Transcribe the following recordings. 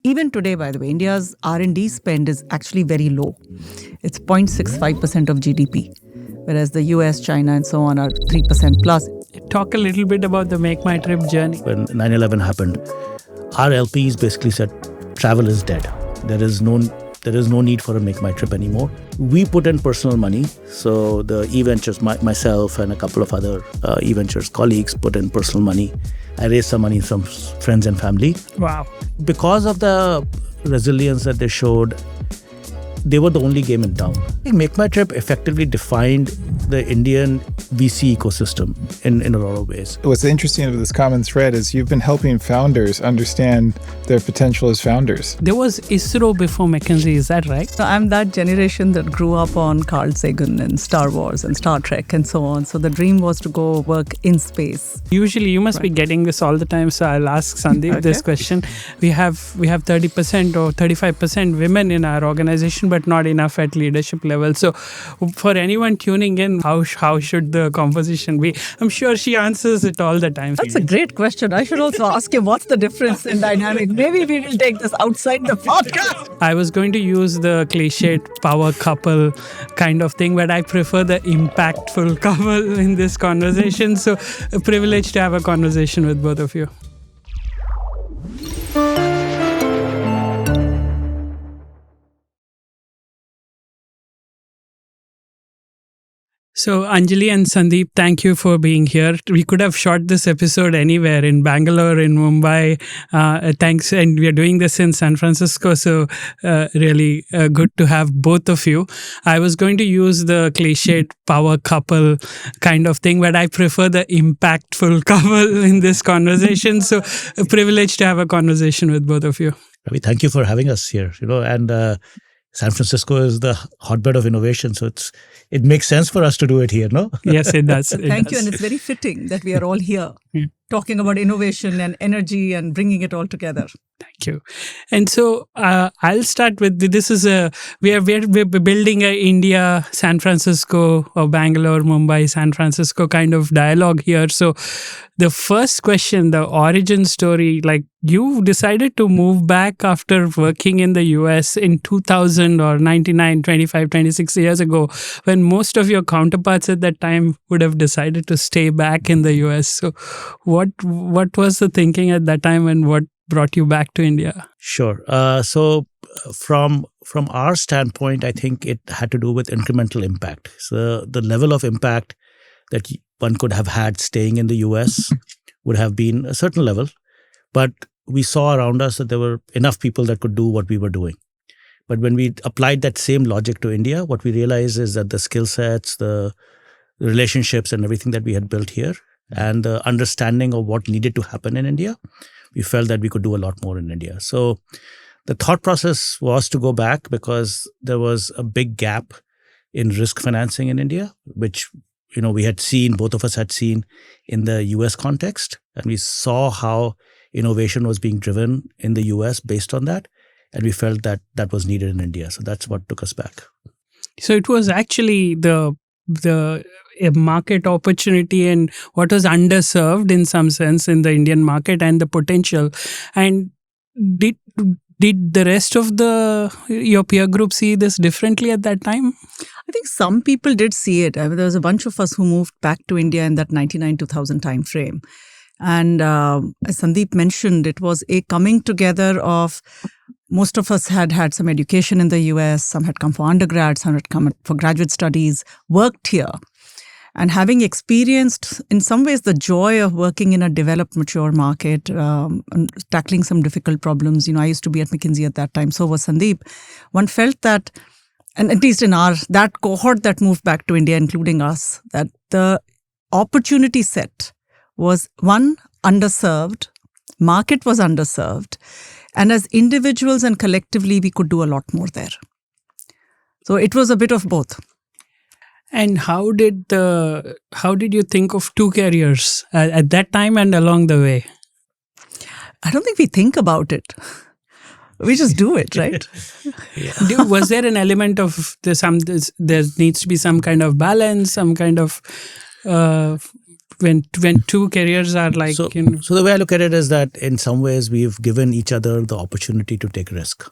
Even today, by the way, India's R&D spend is actually very low. It's 0.65% of GDP, whereas the US, China, and so on are 3% plus. Talk a little bit about the Make My Trip journey. When 9/11 happened, our LPs basically said, travel is dead. There is no need for a Make My Trip anymore. We put in personal money. So the eVentures, myself and a couple of other eVentures colleagues put in personal money. I raised some money from friends and family. Wow. Because of the resilience that they showed, they were the only game in town. I think Make My Trip effectively defined the Indian VC ecosystem in a lot of ways. What's interesting of this common thread is you've been helping founders understand their potential as founders. There was ISRO before McKinsey, is that right? So I'm that generation that grew up on Carl Sagan and Star Wars and Star Trek and so on. So the dream was to go work in space. Usually you must be getting this all the time, so I'll ask Sandeep this question. We have 30% or 35% women in our organization, but not enough at leadership level. So for anyone tuning in, how should the composition be? I'm sure she answers it all the time. That's a great question. I should also ask him what's the difference in dynamic. Maybe we will take this outside the podcast. I was going to use the cliched power couple kind of thing, but I prefer the impactful couple in this conversation. So a privilege to have a conversation with both of you. So Anjali and Sandeep, thank you for being here. We could have shot this episode anywhere, in Bangalore, in Mumbai. Thanks. And we are doing this in San Francisco. So really good to have both of you. I was going to use the cliched power couple kind of thing, but I prefer the impactful couple in this conversation. So a privilege to have a conversation with both of you. Ravi, thank you for having us here. And San Francisco is the hotbed of innovation, so it makes sense for us to do it here, no? Yes, it does. Thank you, and it's very fitting that we are all here talking about innovation and energy and bringing it all together. Thank you. And so I'll start with this. Is we're building a India, San Francisco, or Bangalore, Mumbai, San Francisco kind of dialogue here. So the first question, the origin story, like you decided to move back after working in the US in 2000 or 99, 25, 26 years ago, when most of your counterparts at that time would have decided to stay back in the US. So what was the thinking at that time, and what brought you back to India? Sure. So from our standpoint, I think it had to do with incremental impact. So the level of impact that one could have had staying in the US would have been a certain level, but we saw around us that there were enough people that could do what we were doing. But when we applied that same logic to India, what we realized is that the skill sets, the relationships and everything that we had built here, and the understanding of what needed to happen in India, we felt that we could do a lot more in India. So the thought process was to go back because there was a big gap in risk financing in India, which we had seen, both of us had seen in the US context. And we saw how innovation was being driven in the US based on that. And we felt that that was needed in India. So that's what took us back. So it was actually the market opportunity and what was underserved in some sense in the Indian market and the potential. And did the rest of your peer group see this differently at that time? I think some people did see it. There was a bunch of us who moved back to India in that 99-2000 time frame. And as Sandeep mentioned, it was a coming together of most of us had some education in the US, some had come for undergrad, some had come for graduate studies, worked here. And having experienced, in some ways, the joy of working in a developed, mature market, and tackling some difficult problems. I used to be at McKinsey at that time, so was Sandeep. One felt that, and at least in that cohort that moved back to India, including us, that the opportunity set was, one, underserved, market was underserved, and as individuals and collectively, we could do a lot more there. So it was a bit of both. And how did you think of two careers at that time and along the way? I don't think we think about it. We just do it, right? Yeah. Was there an element of there needs to be some kind of balance, some kind of when two careers are like, so the way I look at it is that in some ways we've given each other the opportunity to take risk.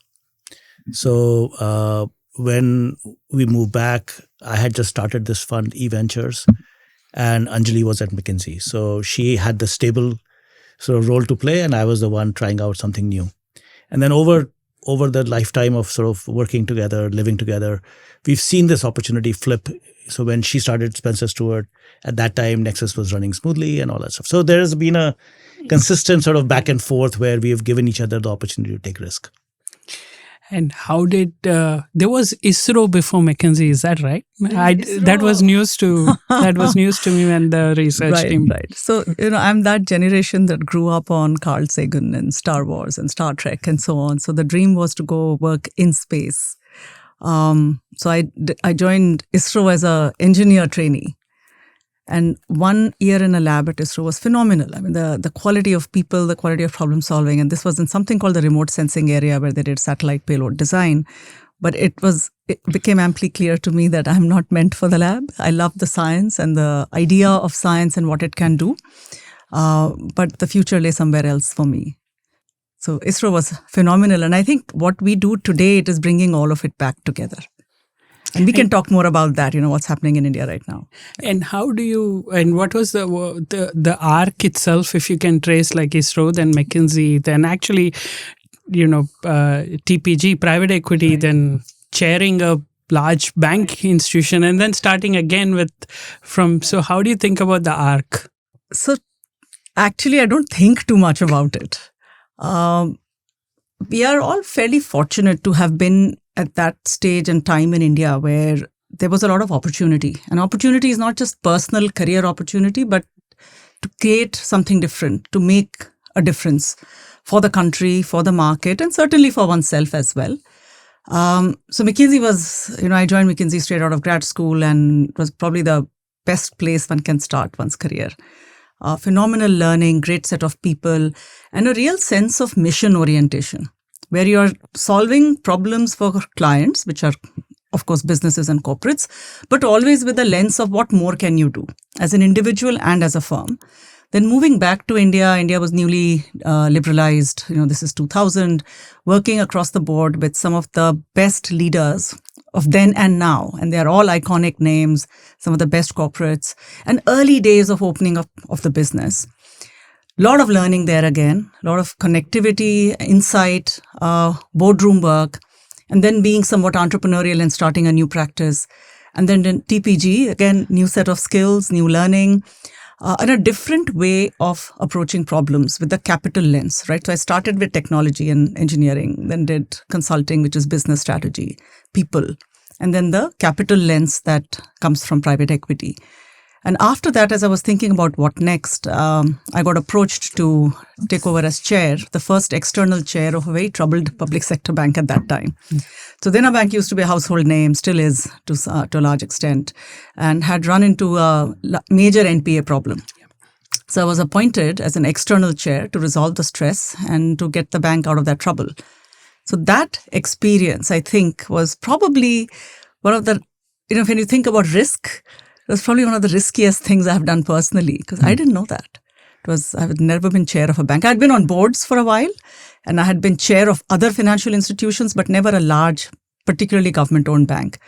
So when we moved back, I had just started this fund, eVentures, and Anjali was at McKinsey. So she had the stable sort of role to play, and I was the one trying out something new. And then over the lifetime of sort of working together, living together, we've seen this opportunity flip. So when she started Spencer Stewart, at that time, Nexus was running smoothly and all that stuff. So there has been a consistent sort of back and forth where we have given each other the opportunity to take risk. And how did there was ISRO before McKinsey? Is that right? That was news to me and the research team. Right. So I'm that generation that grew up on Carl Sagan and Star Wars and Star Trek and so on. So the dream was to go work in space. So I joined ISRO as an engineer trainee. And 1 year in a lab at ISRO was phenomenal. I mean, the quality of people, the quality of problem solving. And this was in something called the remote sensing area where they did satellite payload design. But it became amply clear to me that I'm not meant for the lab. I love the science and the idea of science and what it can do. But the future lay somewhere else for me. So ISRO was phenomenal. And I think what we do today, it is bringing all of it back together. And we can talk more about that, what's happening in India right now. And how do you, and what was the arc itself, if you can trace like ISRO, then McKinsey, then actually, TPG, private equity, right. Then chairing a large bank institution and then starting again so how do you think about the arc? So actually, I don't think too much about it. We are all fairly fortunate to have been at that stage and time in India where there was a lot of opportunity. And opportunity is not just personal career opportunity, but to create something different, to make a difference for the country, for the market, and certainly for oneself as well. So McKinsey was, I joined McKinsey straight out of grad school, and it was probably the best place one can start one's career. Phenomenal learning, great set of people, and a real sense of mission orientation, where you're solving problems for clients, which are, of course, businesses and corporates, but always with a lens of what more can you do as an individual and as a firm. Then moving back to India, India was newly liberalized. This is 2000, working across the board with some of the best leaders of then and now. And they are all iconic names, some of the best corporates, and early days of opening up of the business. Lot of learning there again, a lot of connectivity, insight, boardroom work, and then being somewhat entrepreneurial and starting a new practice. And then in TPG, again, new set of skills, new learning, and a different way of approaching problems with the capital lens, right? So I started with technology and engineering, then did consulting, which is business strategy, people, and then the capital lens that comes from private equity. And after that, as I was thinking about what next, I got approached to take over as chair, the first external chair of a very troubled public sector bank at that time. So Dena Bank used to be a household name, still is to a large extent, and had run into a major NPA problem. So I was appointed as an external chair to resolve the stress and to get the bank out of that trouble. So that experience, I think, was probably one of the, when you think about risk, it was probably one of the riskiest things I've done personally, because I didn't know that. I had never been chair of a bank. I had been on boards for a while, and I had been chair of other financial institutions, but never a large, particularly government-owned bank.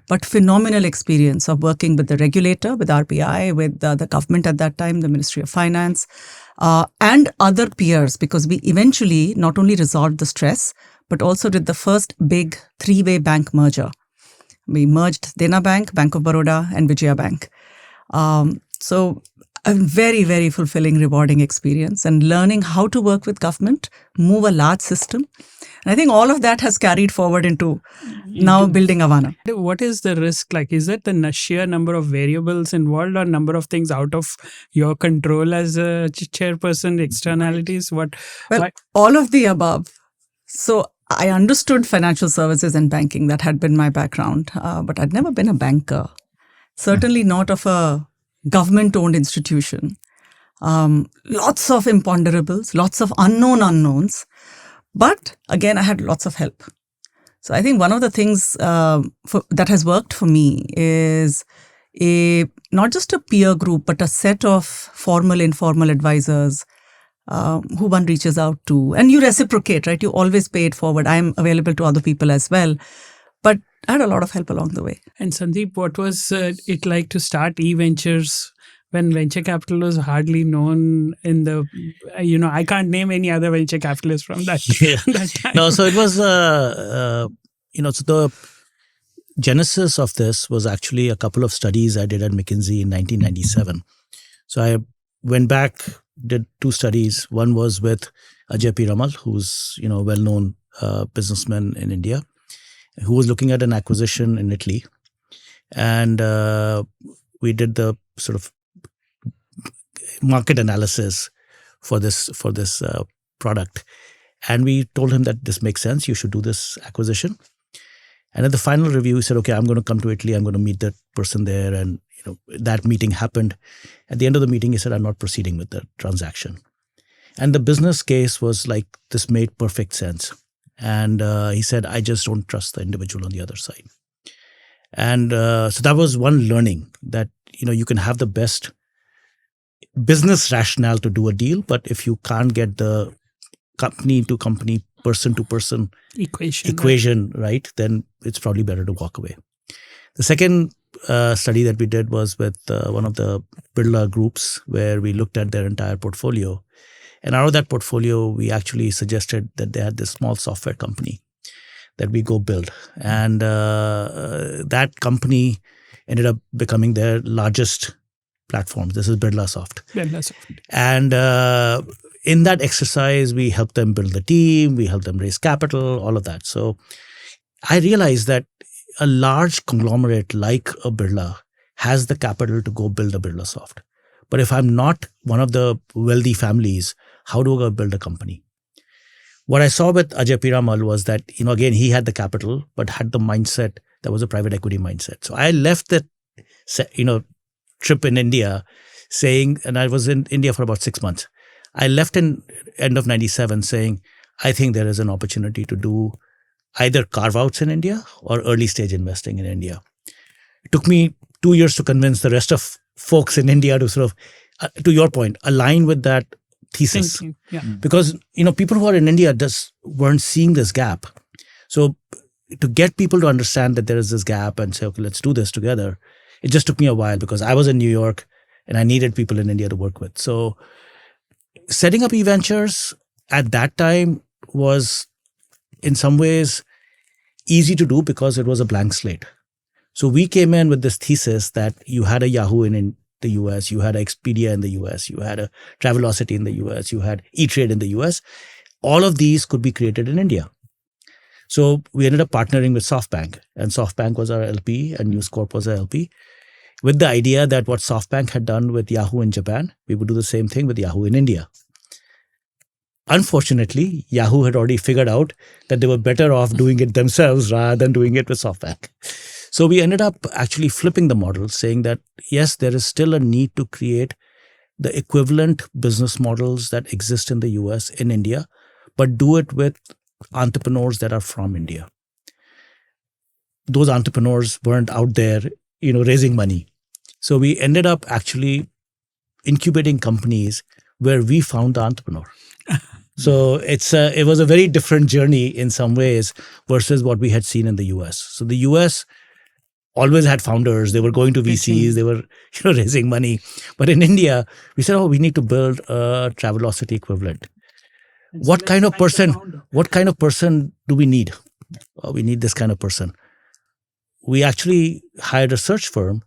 But phenomenal experience of working with the regulator, with RBI, with the government at that time, the Ministry of Finance, and other peers, because we eventually not only resolved the stress, but also did the first big three-way bank merger. We merged Dena Bank, Bank of Baroda, and Vijaya Bank. So a very, very fulfilling, rewarding experience, and learning how to work with government, move a large system. And I think all of that has carried forward into now building Avaana. What is the risk like? Is that the sheer number of variables involved or number of things out of your control as a chairperson, externalities? All of the above. So I understood financial services and banking. That had been my background, but I'd never been a banker. Certainly not of a government-owned institution. Lots of imponderables, lots of unknowns. But again, I had lots of help. So I think one of the things that has worked for me is not just a peer group, but a set of formal, informal advisors who one reaches out to. And you reciprocate, right? You always pay it forward. I'm available to other people as well. But I had a lot of help along the way. And Sandeep, what was it like to start eVentures when venture capital was hardly known in the, I can't name any other venture capitalist from that, that time. No, so it was, so the genesis of this was actually a couple of studies I did at McKinsey in 1997. So I went back, did 2 studies. One was with Ajay P. Ramal, who's, a well-known businessman in India, who was looking at an acquisition in Italy. And we did the sort of market analysis for this product. And we told him that this makes sense. You should do this acquisition. And at the final review, he said, okay, I'm going to come to Italy. I'm going to meet that person there. And that meeting happened. At the end of the meeting, he said, I'm not proceeding with the transaction. And the business case was like, this made perfect sense. And he said, I just don't trust the individual on the other side. And so that was one learning, that, you can have the best business rationale to do a deal, but if you can't get the company to company, person to person equation right, then it's probably better to walk away. The second study that we did was with one of the Birla groups, where we looked at their entire portfolio. And out of that portfolio, we actually suggested that they had this small software company that we go build. And that company ended up becoming their largest platform. This is BirlaSoft. And in that exercise, we helped them build the team, we helped them raise capital, all of that. So I realized that a large conglomerate like a Birla has the capital to go build a BirlaSoft. But if I'm not one of the wealthy families, how do I build a company? What I saw with Ajay Piramal was that, again, he had the capital, but had the mindset that was a private equity mindset. So I left that, trip in India saying, and I was in India for about 6 months. I left in end of 97 saying, I think there is an opportunity to do either carve-outs in India or early stage investing in India. It took me 2 years to convince the rest of folks in India to sort of, to your point, align with that thesis. Yeah. Because, people who are in India just weren't seeing this gap. So to get people to understand that there is this gap and say, okay, let's do this together, it just took me a while because I was in New York and I needed people in India to work with. So setting up eVentures at that time was in some ways easy to do because it was a blank slate. So we came in with this thesis that you had a Yahoo in the US, you had an Expedia in the US, you had a Travelocity in the US, you had E-Trade in the US. All of these could be created in India. So we ended up partnering with SoftBank, and SoftBank was our LP and News Corp was our LP, with the idea that what SoftBank had done with Yahoo in Japan, we would do the same thing with Yahoo in India. Unfortunately, Yahoo had already figured out that they were better off doing it themselves rather than doing it with SoftBank. So we ended up actually flipping the model, saying that, yes, there is still a need to create the equivalent business models that exist in the US in India, but do it with entrepreneurs that are from India. Those entrepreneurs weren't out there, raising money. So we ended up actually incubating companies where we found the entrepreneur. So it was a very different journey in some ways versus what we had seen in the US. So the US always had founders. They were going to VCs. They were raising money. But in India, we said, we need to build a Travelocity equivalent. What kind of person do we need? We need this kind of person. We actually hired a search firm,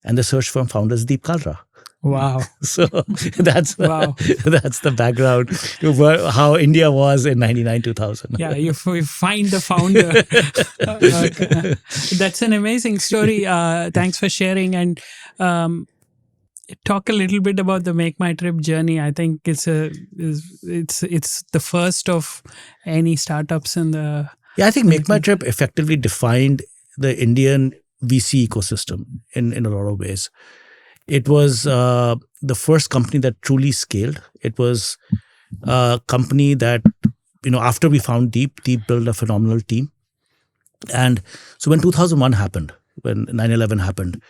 and the search firm found us Deep Kalra. Wow. So that's the background to how India was in 99, 2000. Yeah, you find the founder. That's an amazing story. Thanks for sharing, and talk a little bit about the MakeMyTrip journey. I think it's the first of any startups in the... Yeah, I think MakeMyTrip effectively defined the Indian VC ecosystem in a lot of ways. It was the first company that truly scaled. It was a company that, after we found Deep built a phenomenal team. And so when 2001 happened, when 9/11 happened,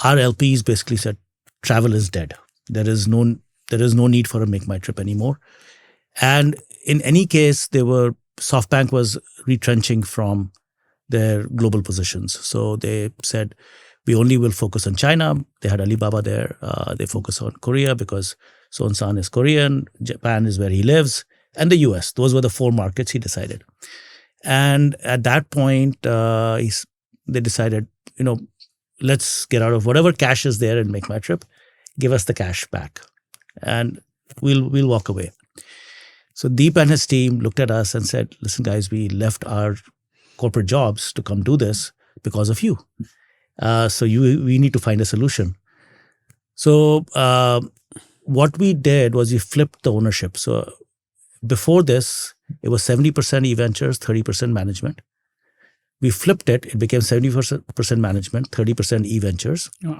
our LPs basically said, travel is dead. There is no need for a MakeMyTrip anymore. And in any case, SoftBank was retrenching from their global positions. So they said, we only will focus on China. They had Alibaba there. They focus on Korea because Son-san is Korean. Japan is where he lives. And the US. Those were the 4 markets he decided. And at that point, they decided, let's get out of whatever cash is there and MakeMyTrip. Give us the cash back. And we'll walk away. So Deep and his team looked at us and said, listen, guys, we left our corporate jobs to come do this because of you. So we need to find a solution. So what we did was we flipped the ownership. So before this, it was 70% e-ventures, 30% management. We flipped it. It became 70% management, 30% e-ventures. Oh.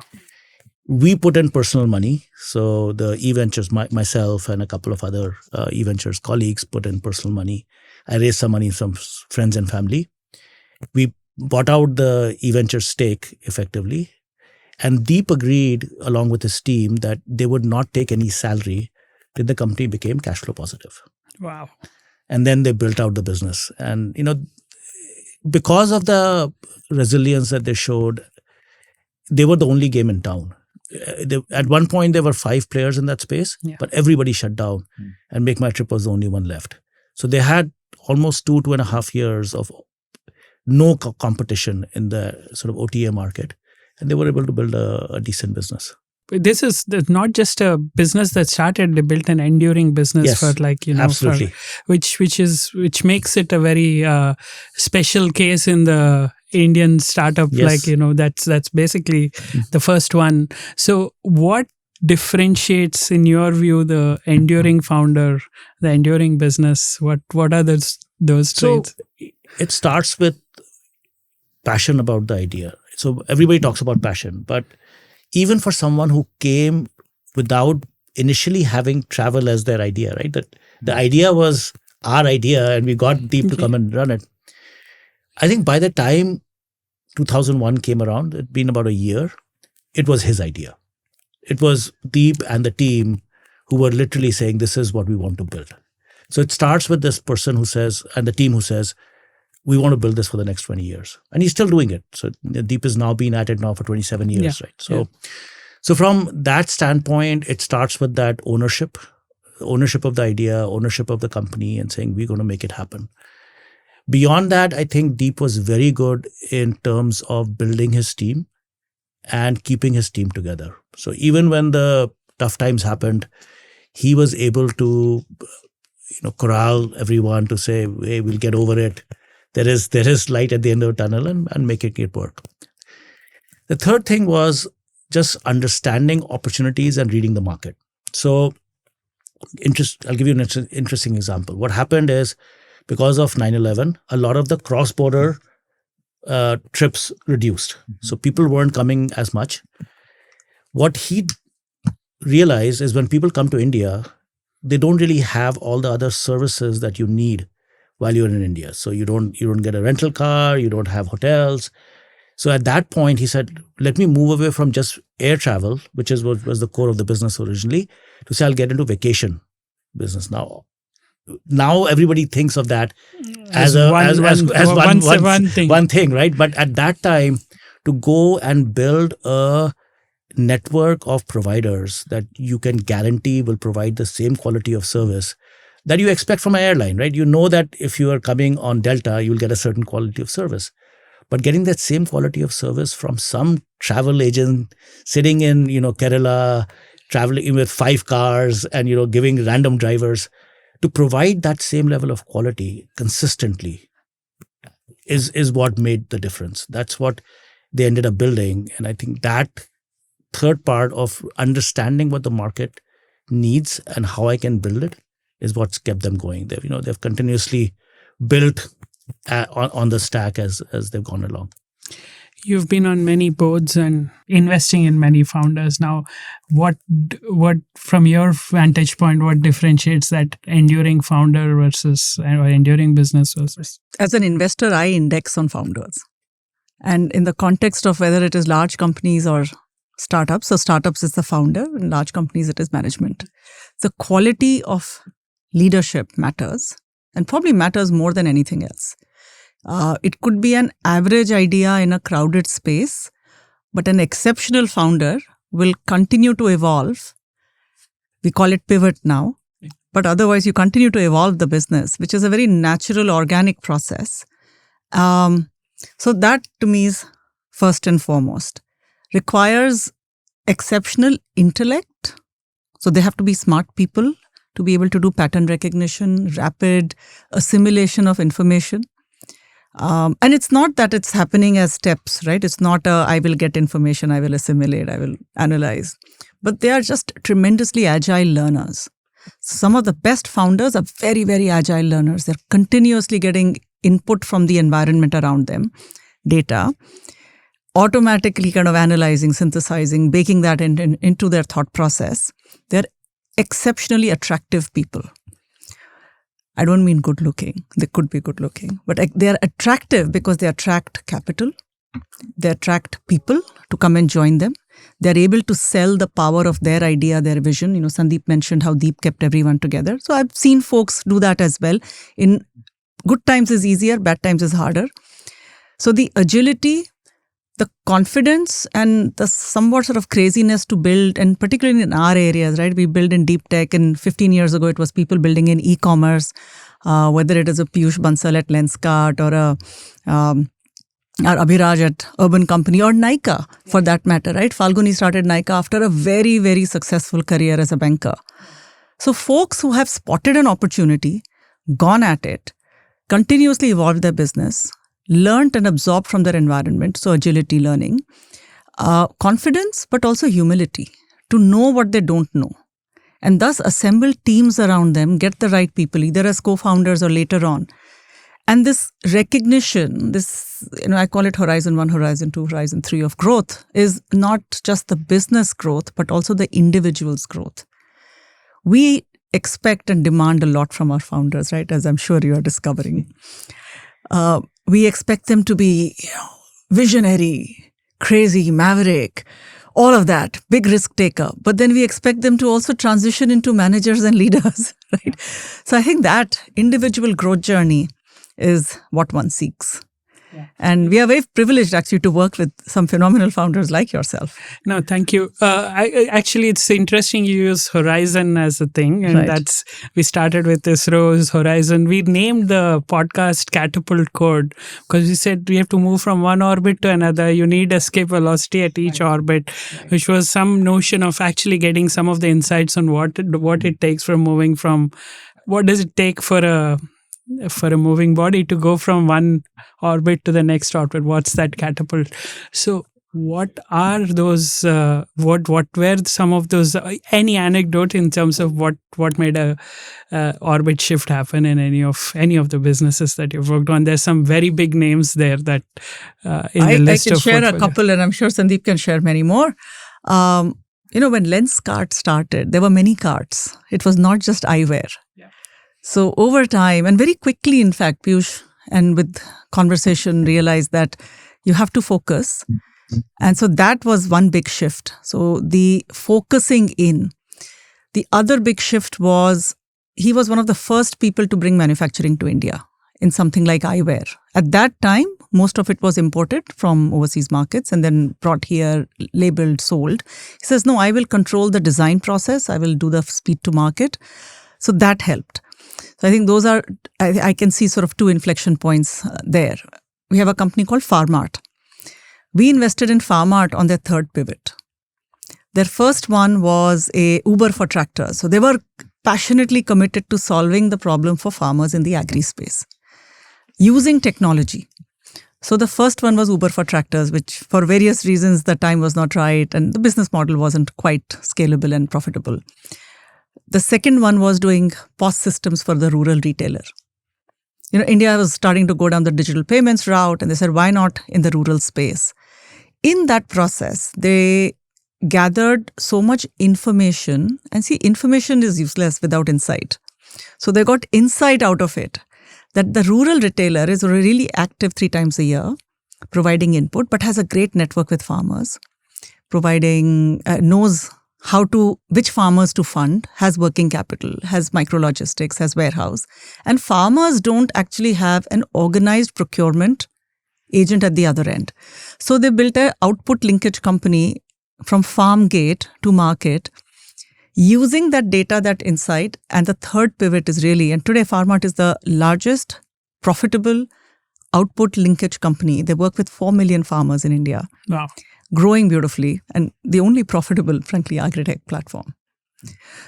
We put in personal money. So the e-ventures, myself and a couple of other e-ventures colleagues put in personal money. I raised some money from friends and family. We bought out the e-ventures stake effectively. And Deep agreed along with his team that they would not take any salary till the company became cash flow positive. Wow. And then they built out the business. And, because of the resilience that they showed, they were the only game in town. At one point, there were 5 players in that space, but everybody shut down. And MakeMyTrip was the only one left. So they had almost 2.5 years of no competition in the sort of OTA market. And they were able to build a decent business. This is not just a business that started; they built an enduring business for absolutely. which makes it a very special case in the Indian startup. Yes. That's basically the first one. So, what differentiates, in your view, the enduring founder, the enduring business? What are those traits? So it starts with passion about the idea. So everybody talks about passion, but even for someone who came without initially having travel as their idea, right? That the idea was our idea and we got Deep to come and run it. I think by the time 2001 came around, it'd been about a year, it was his idea. It was Deep and the team who were literally saying, this is what we want to build. So it starts with this person who says, and the team who says, we want to build this for the next 20 years. And he's still doing it. So Deep has now been at it now for 27 years, right? So from that standpoint, it starts with that ownership of the idea, ownership of the company, and saying, we're going to make it happen. Beyond that, I think Deep was very good in terms of building his team and keeping his team together. So even when the tough times happened, he was able to, corral everyone to say, hey, we'll get over it. There is light at the end of the tunnel and making it work. The third thing was just understanding opportunities and reading the market. So I'll give you an interesting example. What happened is, because of 9/11, a lot of the cross-border trips reduced. So people weren't coming as much. What he realized is when people come to India, they don't really have all the other services that you need while you're in India. So you don't get a rental car, you don't have hotels. So at that point, he said, let me move away from just air travel, which is what was the core of the business originally, to say I'll get into vacation business now. Now everybody thinks of that as one thing, right? But at that time, to go and build a network of providers that you can guarantee will provide the same quality of service that you expect from an airline, right? You know that if you are coming on Delta, you'll get a certain quality of service. But getting that same quality of service from some travel agent sitting in, Kerala, traveling with 5 cars and, giving random drivers, to provide that same level of quality consistently is what made the difference. That's what they ended up building. And I think that third part of understanding what the market needs and how I can build it is what's kept them going. They've continuously built on the stack as they've gone along. You've been on many boards and investing in many founders. Now, what from your vantage point, what differentiates that enduring founder versus or enduring business versus? As an investor, I index on founders. And in the context of whether it is large companies or startups. So startups is the founder, in large companies it is management. The quality of leadership matters, and probably matters more than anything else. It could be an average idea in a crowded space, but an exceptional founder will continue to evolve. We call it pivot now, but otherwise you continue to evolve the business, which is a very natural, organic process. So that to me is first and foremost. Requires exceptional intellect. So they have to be smart people to be able to do pattern recognition, rapid assimilation of information. And it's not that it's happening as steps, right? It's not I will get information, I will assimilate, I will analyze. But they are just tremendously agile learners. Some of the best founders are very, very agile learners. They're continuously getting input from the environment around them, data, automatically kind of analyzing, synthesizing, baking that into their thought process. They're exceptionally attractive people. I don't mean good looking. They could be good looking, but they are attractive because they attract capital. They attract people to come and join them. They're able to sell the power of their idea, their vision. Sandeep mentioned how Deep kept everyone together. So I've seen folks do that as well. In good times is easier, bad times is harder. So the agility, the confidence, and the somewhat sort of craziness to build, and particularly in our areas, right? We build in deep tech, and 15 years ago, it was people building in e-commerce, whether it is a Piyush Bansal at Lenskart or or Abhiraj at Urban Company or Nykaa for that matter, right? Falguni started Nykaa after a very, very successful career as a banker. So folks who have spotted an opportunity, gone at it, continuously evolved their business, learned and absorbed from their environment, so agility learning, confidence, but also humility to know what they don't know. And thus assemble teams around them, get the right people, either as co-founders or later on. And this recognition, this, I call it Horizon 1, Horizon 2, Horizon 3 of growth, is not just the business growth, but also the individual's growth. We expect and demand a lot from our founders, right? As I'm sure you are discovering. We expect them to be visionary, crazy, maverick, all of that, big risk taker. But then we expect them to also transition into managers and leaders, right? So I think that individual growth journey is what one seeks. Yeah. And we are very privileged actually to work with some phenomenal founders like yourself. No, thank you. Actually, it's interesting you use Horizon as a thing. And right. We started with ISRO's Horizon. We named the podcast Catapult Code because we said we have to move from one orbit to another. You need escape velocity at each orbit, which was some notion of actually getting some of the insights on what it takes from moving from, what does it take for a moving body to go from one orbit to the next orbit. What's that catapult? So what are those, what were some of those, any anecdote in terms of what made a orbit shift happen in any of the businesses that you've worked on? There's some very big names there that in the list of I can share a couple, and I'm sure Sandeep can share many more. When Lenskart started, there were many carts. It was not just eyewear. Yeah. So over time, and very quickly, in fact, Piyush, and with conversation, realized that you have to focus. And so that was one big shift. So the focusing in. The other big shift was, he was one of the first people to bring manufacturing to India in something like eyewear. At that time, most of it was imported from overseas markets and then brought here, labeled, sold. He says, no, I will control the design process. I will do the speed to market. So that helped. So I think those are, I can see sort of two inflection points there. We have a company called Pharmart. We invested in Pharmart on their third pivot. Their first one was a Uber for tractors. So they were passionately committed to solving the problem for farmers in the agri space using technology. So the first one was Uber for tractors, which for various reasons the time was not right and the business model wasn't quite scalable and profitable. The second one was doing POS systems for the rural retailer. India was starting to go down the digital payments route, and they said, why not in the rural space? In that process, they gathered so much information, and see, information is useless without insight. So they got insight out of it, that the rural retailer is really active 3 times a year, providing input, but has a great network with farmers, providing, knows which farmers to fund, has working capital, has micro logistics, has warehouse. And farmers don't actually have an organized procurement agent at the other end. So they built an output linkage company from farm gate to market using that data, that insight. And the third pivot is really, and today Farmart is the largest profitable output linkage company. They work with 4 million farmers in India. Wow. Growing beautifully, and the only profitable, frankly, agri-tech platform.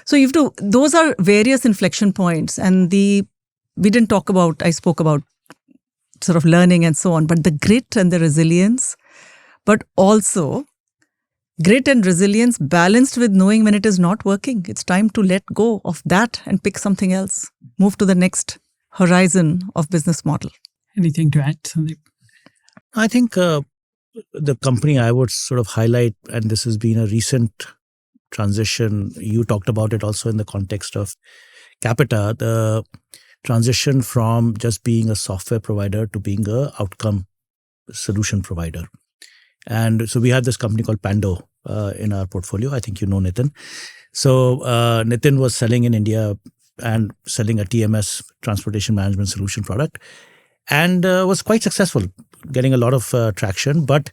So those are various inflection points. And I spoke about sort of learning and so on, but the grit and the resilience, but also grit and resilience balanced with knowing when it is not working. It's time to let go of that and pick something else, move to the next horizon of business model. Anything to add, Sandeep? I think the company I would sort of highlight, and this has been a recent transition, you talked about it also in the context of Qapita, the transition from just being a software provider to being a outcome solution provider. And so we have this company called Pando in our portfolio. I think you know Nitin. So Nitin was selling in India and selling a TMS, transportation management solution product, and was quite successful, getting a lot of traction. But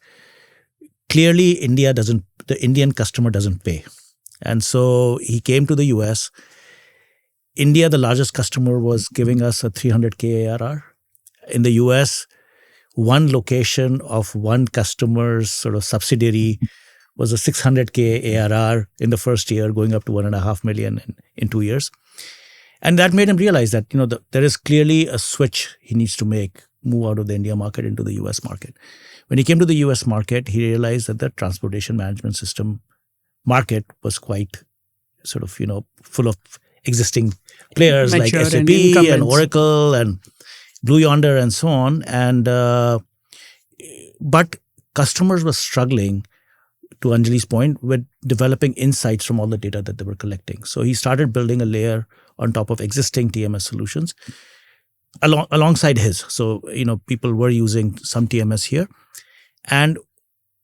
clearly the Indian customer doesn't pay. And so he came to the US. India, the largest customer, was giving us a 300K ARR. In the US, one location of one customer's sort of subsidiary was a 600K ARR in the first year, going up to 1.5 million in 2 years. And that made him realize that, there is clearly a switch he needs to move out of the India market into the US market. When he came to the US market, he realized that the transportation management system market was quite sort of, full of existing players like SAP and Oracle and Blue Yonder and so on. And but customers were struggling, to Anjali's point, with developing insights from all the data that they were collecting. So he started building a layer on top of existing TMS solutions alongside his. So, people were using some TMS here. And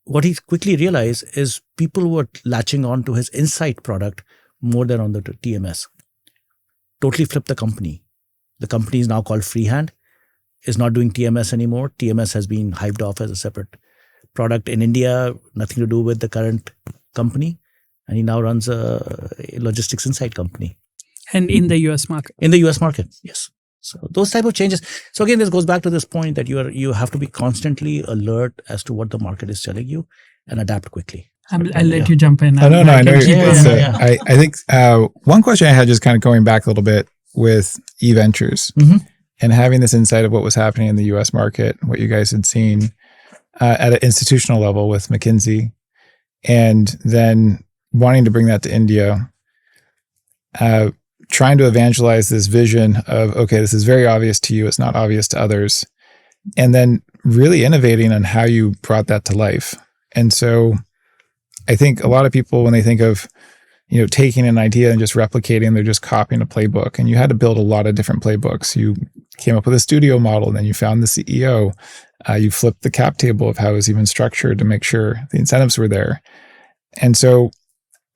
what he quickly realized is people were latching on to his insight product more than on the TMS. Totally flipped the company. The company is now called Freehand, is not doing TMS anymore. TMS has been hived off as a separate product in India, nothing to do with the current company. And he now runs a logistics insight company. And in the US market? In the US market, yes. So those type of changes. So again, this goes back to this point that you have to be constantly alert as to what the market is telling you and adapt quickly. I'll let you jump in. I know. I think one question I had, just kind of going back a little bit with eVentures and having this insight of what was happening in the US market, what you guys had seen at an institutional level with McKinsey, and then wanting to bring that to India, trying to evangelize this vision of, okay, this is very obvious to you, it's not obvious to others, and then really innovating on how you brought that to life. And so I think a lot of people, when they think of, taking an idea and just replicating, they're just copying a playbook. And you had to build a lot of different playbooks. You came up with a studio model, and then you found the CEO. You flipped the cap table of how it was even structured to make sure the incentives were there. And so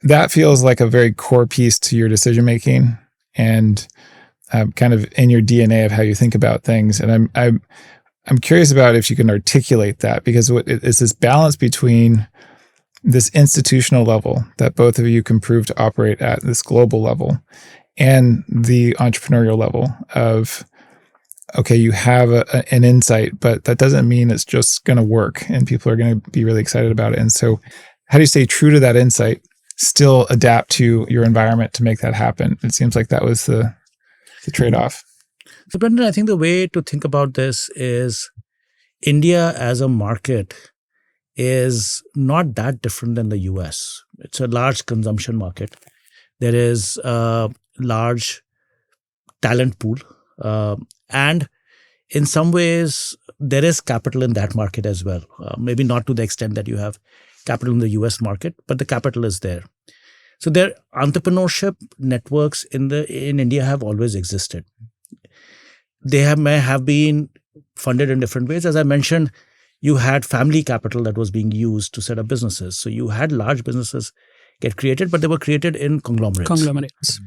that feels like a very core piece to your decision-making and kind of in your DNA of how you think about things. And I'm curious about if you can articulate that, because it's this balance between this institutional level that both of you can prove to operate at this global level and the entrepreneurial level of, okay, you have an insight, but that doesn't mean it's just going to work and people are going to be really excited about it. And so how do you stay true to that insight, still adapt to your environment to make that happen? It seems like that was the trade-off. So Brendan, I think the way to think about this is India as a market is not that different than the US. It's a large consumption market. There is a large talent pool. And in some ways, there is capital in that market as well. Maybe not to the extent that you have capital in the US market, but the capital is there. So their entrepreneurship networks in India have always existed. They may have been funded in different ways. As I mentioned, You had family capital that was being used to set up businesses. So you had large businesses get created, but they were created in conglomerates.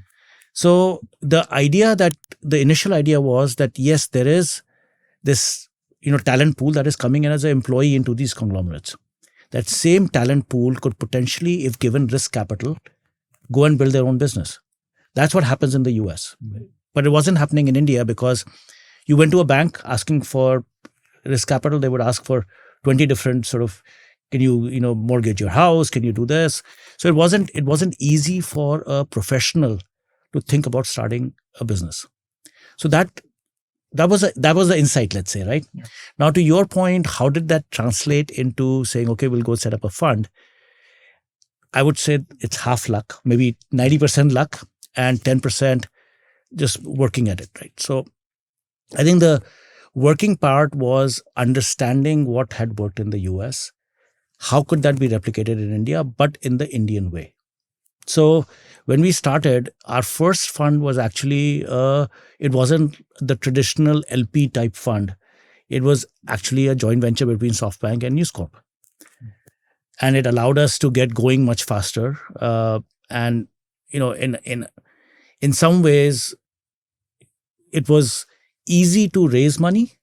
So the initial idea was that, yes, there is this, talent pool that is coming in as an employee into these conglomerates. That same talent pool could potentially, if given risk capital, go and build their own business. That's what happens in the US. But it wasn't happening in India, because you went to a bank asking for risk capital, they would ask for 20 different sort of, can you, mortgage your house? Can you do this? So it wasn't easy for a professional to think about starting a business. So that was the insight, let's say, right? Yeah. Now, to your point, how did that translate into saying, okay, we'll go set up a fund? I would say it's half luck, maybe 90% luck and 10% just working at it, right? So I think the working part was understanding what had worked in the US. How could that be replicated in India, but in the Indian way? So when we started, our first fund was actually, it wasn't the traditional LP type fund. It was actually a joint venture between SoftBank and News Corp. And it allowed us to get going much faster. And, in some ways, it was easy to raise money,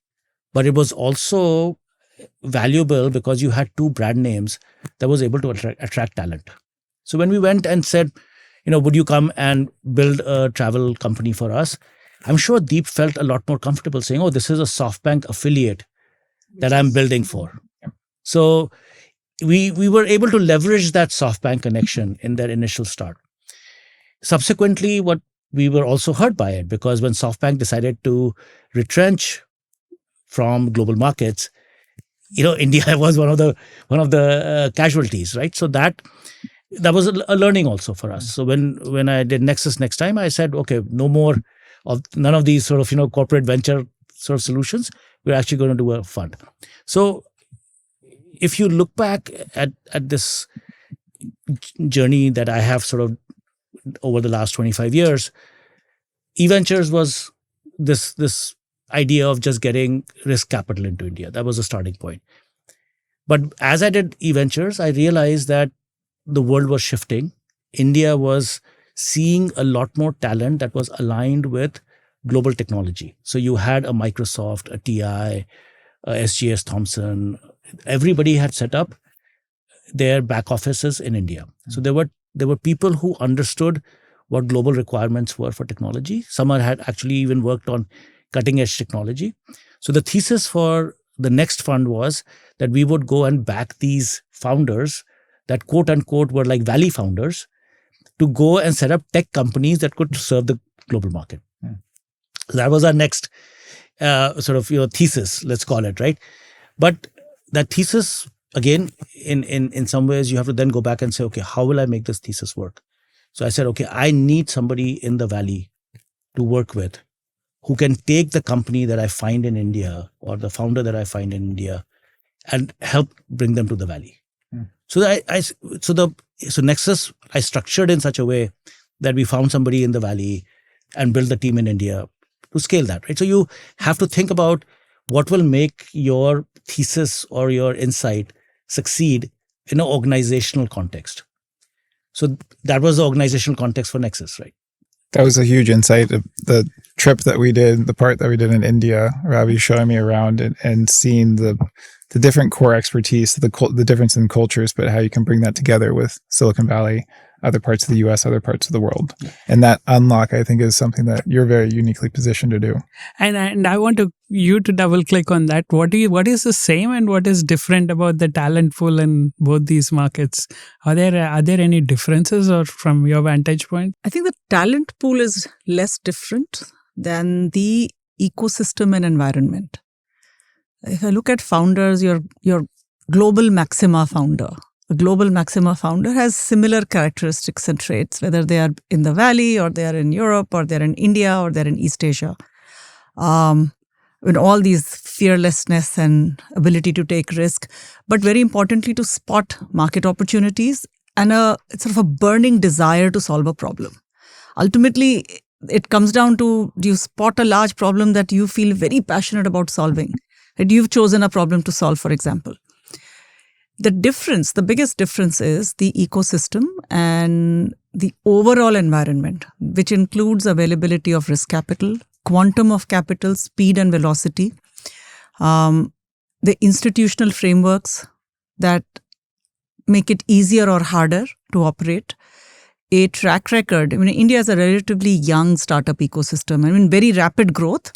but it was also valuable because you had two brand names that was able to attract talent. So when we went and said, would you come and build a travel company for us? I'm sure Deep felt a lot more comfortable saying, oh, this is a SoftBank affiliate that I'm building for. So we were able to leverage that SoftBank connection in their initial start. Subsequently, what we were also hurt by it, because when SoftBank decided to retrench from global markets, India was one of the casualties, right? So that was a learning also for us. So when I did Nexus next time, I said, okay, none of these sort of corporate venture sort of solutions. We're actually going to do a fund. So if you look back at this journey that I have sort of over the last 25 years, eVentures was this idea of just getting risk capital into India. That was the starting point. But as I did eVentures, I realized that the world was shifting. India was seeing a lot more talent that was aligned with global technology. So you had a Microsoft, a TI, a SGS Thomson. Everybody had set up their back offices in India. So there were people who understood what global requirements were for technology. Some had actually even worked on cutting edge technology. So the thesis for the next fund was that we would go and back these founders that quote unquote were like Valley founders to go and set up tech companies that could serve the global market. So that was our next thesis, let's call it, right? But that thesis, again, in some ways, you have to then go back and say, okay, how will I make this thesis work? So I said, okay, I need somebody in the Valley to work with who can take the company that I find in India or the founder that I find in India and help bring them to the Valley. So Nexus, I structured in such a way that we found somebody in the Valley and built the team in India to scale that, right? So you have to think about what will make your thesis or your insight succeed in an organizational context. So that was the organizational context for Nexus, right? That was a huge insight. The trip that we did, the part that we did in India, Ravi showing me around and seeing the different core expertise, the difference in cultures, but how you can bring that together with Silicon Valley, other parts of the US, other parts of the world. And that unlock, I think, is something that you're very uniquely positioned to do. And I want you to double click on that. What is the same and what is different about the talent pool in both these markets? Are there any differences, or from your vantage point? I think the talent pool is less different than the ecosystem and environment. If I look at founders, your global Maxima founder. A global Maxima founder has similar characteristics and traits, whether they are in the Valley or they are in Europe or they're in India or they're in East Asia. With all these fearlessness and ability to take risk, but very importantly to spot market opportunities and it's sort of a burning desire to solve a problem. Ultimately, it comes down to, do you spot a large problem that you feel very passionate about solving? And you've chosen a problem to solve, for example. The biggest difference is the ecosystem and the overall environment, which includes availability of risk capital, quantum of capital, speed and velocity, the institutional frameworks that make it easier or harder to operate, a track record. I mean, India is a relatively young startup ecosystem. I mean, very rapid growth.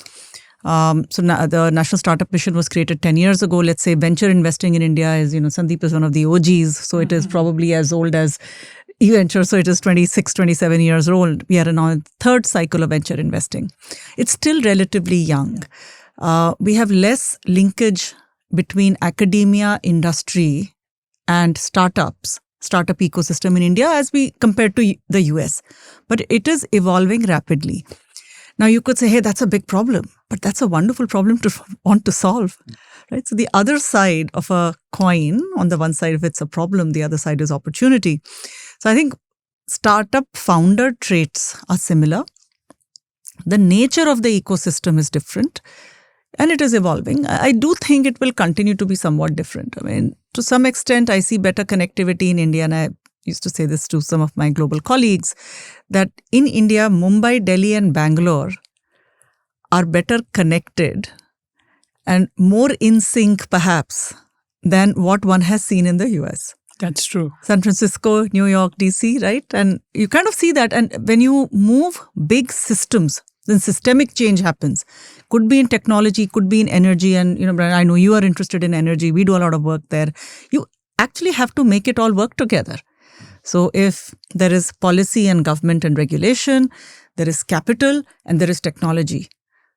So the National Startup Mission was created 10 years ago. Let's say venture investing in India is, Sandeep is one of the OGs. So it is probably as old as e-venture. So it is 26, 27 years old. We are now in the third cycle of venture investing. It's still relatively young. We have less linkage between academia, industry, and startup ecosystem in India as we compare to the US. But it is evolving rapidly. Now you could say, hey, that's a big problem, but that's a wonderful problem to want to solve, right? So the other side of a coin, on the one side, if it's a problem, the other side is opportunity. So I think startup founder traits are similar. The nature of the ecosystem is different and it is evolving. I do think it will continue to be somewhat different. I mean, to some extent, I see better connectivity in India, and I used to say this to some of my global colleagues, that in India, Mumbai, Delhi and Bangalore are better connected and more in sync perhaps than what one has seen in the US. That's true. San Francisco, New York, DC, right? And you kind of see that. And when you move big systems, then systemic change happens. Could be in technology, could be in energy. And, Brian, I know you are interested in energy. We do a lot of work there. You actually have to make it all work together. So if there is policy and government and regulation, there is capital and there is technology.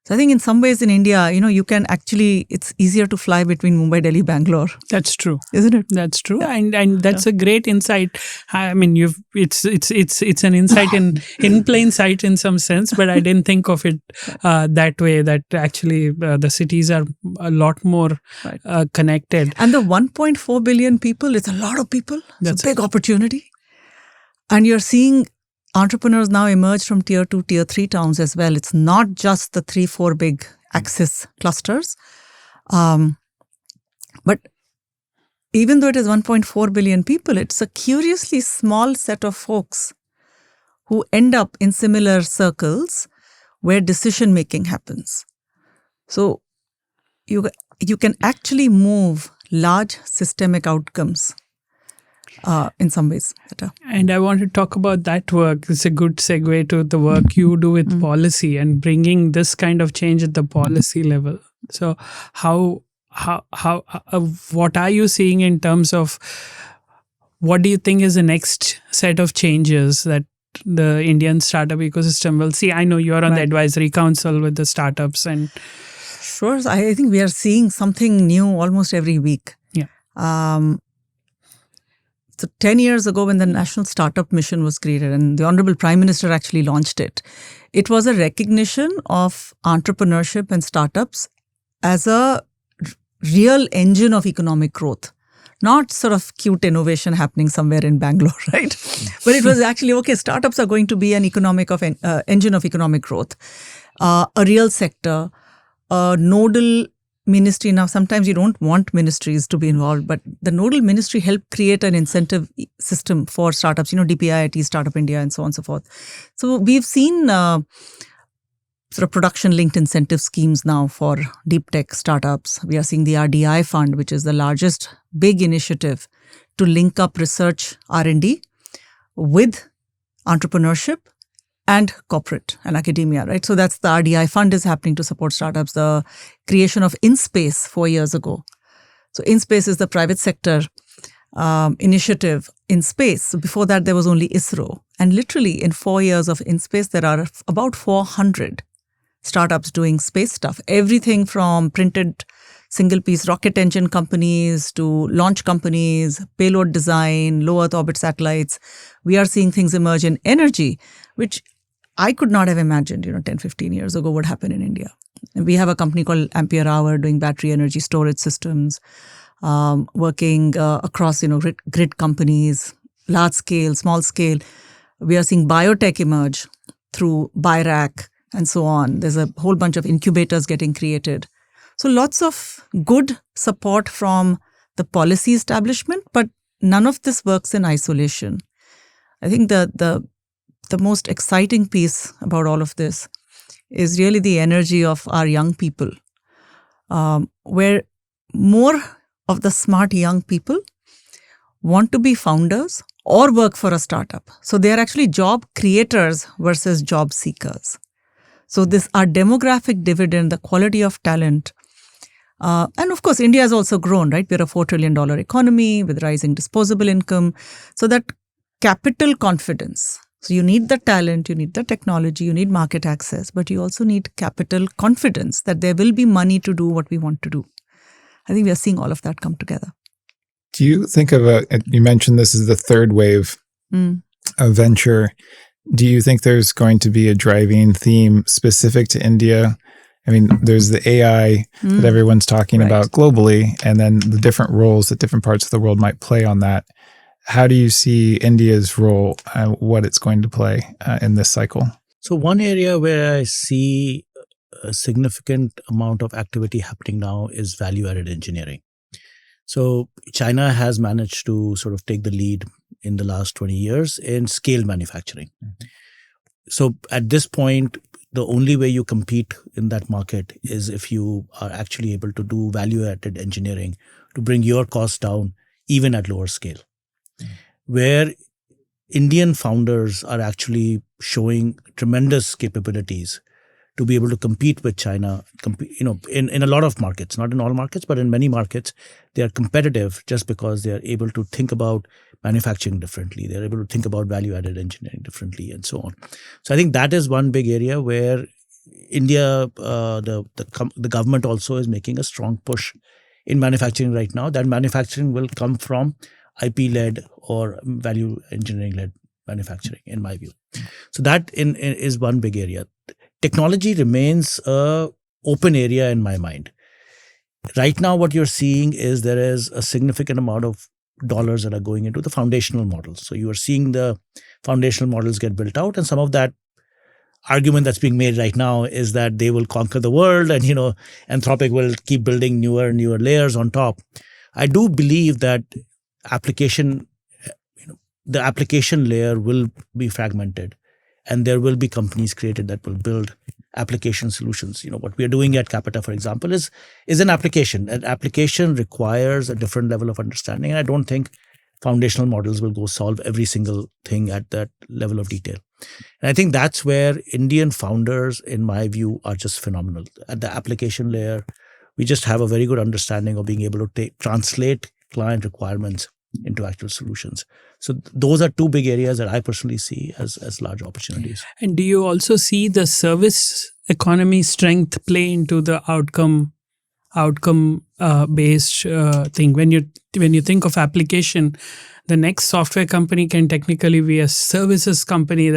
So I think in some ways in India, you can actually, it's easier to fly between Mumbai, Delhi, Bangalore. That's true. Isn't it? That's true. And that's a great insight. I mean, it's an insight in plain sight in some sense, but I didn't think of it that way, that actually the cities are a lot more connected. And the 1.4 billion people, it's a lot of people. It's a big opportunity. And you're seeing entrepreneurs now emerge from tier 2, tier 3 towns as well. It's not just the 3-4 big access clusters. But even though it is 1.4 billion people, it's a curiously small set of folks who end up in similar circles where decision making happens. So you can actually move large systemic outcomes in some ways better. And I want to talk about that work. It's a good segue to the work you do with policy and bringing this kind of change at the policy level. So what are you seeing in terms of what do you think is the next set of changes that the Indian startup ecosystem will see? I know you're on the advisory council with the startups and... Sure. I think we are seeing something new almost every week. Yeah. So 10 years ago when the National Startup Mission was created and the Honorable Prime Minister actually launched it, it was a recognition of entrepreneurship and startups as a real engine of economic growth. Not sort of cute innovation happening somewhere in Bangalore, right? But it was actually, okay, startups are going to be an engine of economic growth. A real sector, a nodal ministry. Now, sometimes you don't want ministries to be involved, but the nodal ministry helped create an incentive system for startups, DPIIT, Startup India, and so on and so forth. So we've seen sort of production-linked incentive schemes now for deep tech startups. We are seeing the RDI fund, which is the largest big initiative to link up research R&D with entrepreneurship and corporate and academia, right? So that's the RDI fund is happening to support startups. The creation of InSpace 4 years ago. So InSpace is the private sector initiative in space. So before that, there was only ISRO. And literally in 4 years of InSpace, there are about 400 startups doing space stuff. Everything from printed single-piece rocket engine companies to launch companies, payload design, low Earth orbit satellites. We are seeing things emerge in energy, which I could not have imagined, 10, 15 years ago would happen in India. And we have a company called Ampere Hour doing battery energy storage systems, working across, grid companies, large scale, small scale. We are seeing biotech emerge through BIRAC and so on. There's a whole bunch of incubators getting created. So lots of good support from the policy establishment, but none of this works in isolation. I think the most exciting piece about all of this is really the energy of our young people, where more of the smart young people want to be founders or work for a startup. So they are actually job creators versus job seekers. So this our demographic dividend, the quality of talent, and of course, India has also grown, right? We're a $4 trillion economy with rising disposable income. So that capital confidence. So you need the talent, you need the technology, you need market access, but you also need capital confidence that there will be money to do what we want to do. I think we are seeing all of that come together. Do you think of you mentioned this is the third wave of venture. Do you think there's going to be a driving theme specific to India? I mean, there's the AI that everyone's talking about globally, and then the different roles that different parts of the world might play on that. How do you see India's role, what it's going to play in this cycle? So one area where I see a significant amount of activity happening now is value-added engineering. So China has managed to sort of take the lead in the last 20 years in scale manufacturing. So at this point, the only way you compete in that market is if you are actually able to do value-added engineering to bring your costs down even at lower scale. Where Indian founders are actually showing tremendous capabilities to be able to compete with China, in a lot of markets, not in all markets, but in many markets, they are competitive just because they are able to think about manufacturing differently. They're able to think about value-added engineering differently and so on. So I think that is one big area where India, the government also is making a strong push in manufacturing right now. That manufacturing will come from IP-led or value engineering-led manufacturing, in my view. So that is one big area. Technology remains an open area in my mind. Right now, what you're seeing is there is a significant amount of dollars that are going into the foundational models. So you are seeing the foundational models get built out, and some of that argument that's being made right now is that they will conquer the world, and Anthropic will keep building newer and newer layers on top. I do believe that the application layer will be fragmented, and there will be companies created that will build application solutions. What we are doing at Qapita, for example, is an application. An application requires a different level of understanding, and I don't think foundational models will go solve every single thing at that level of detail. And I think that's where Indian founders, in my view, are just phenomenal. At the application layer, we just have a very good understanding of being able to translate client requirements into actual solutions. So those are two big areas that I personally see as large opportunities. And do you also see the service economy strength play into the outcome based thing? When you think of application, the next software company can technically be a services company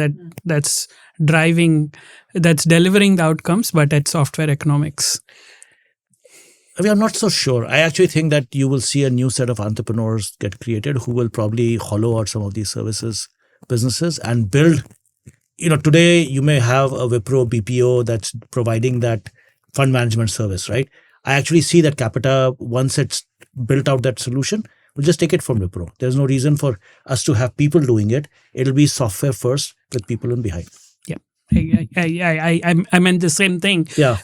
that's delivering the outcomes, but at software economics. I mean, I'm not so sure. I actually think that you will see a new set of entrepreneurs get created who will probably hollow out some of these services businesses and build. Today you may have a Wipro BPO that's providing that fund management service, right? I actually see that Qapita, once it's built out that solution, will just take it from Wipro. There's no reason for us to have people doing it. It'll be software first with people in behind. Yeah, I meant the same thing. Yeah.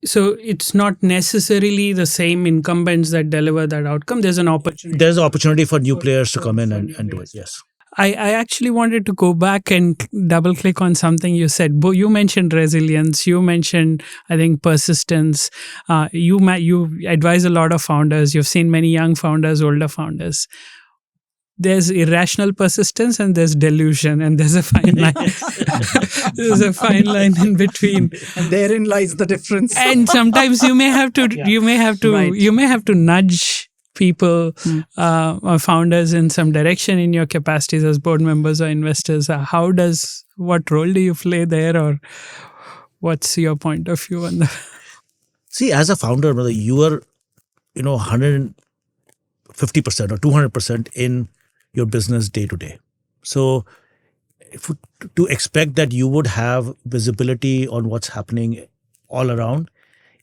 So it's not necessarily the same incumbents that deliver that outcome. There's an opportunity. There's an opportunity for new players to come in and do it. Yes. I actually wanted to go back and double click on something you said. You mentioned resilience. You mentioned, I think, persistence. You advise a lot of founders. You've seen many young founders, older founders. There's irrational persistence and there's delusion, and there's a fine line. There's a fine line in between. And therein lies the difference. And sometimes you may have to, you may have to nudge people or founders in some direction in your capacities as board members or investors. What role do you play there, or what's your point of view on that? See, as a founder, you are, 150% or 200% in your business day to day. So to expect that you would have visibility on what's happening all around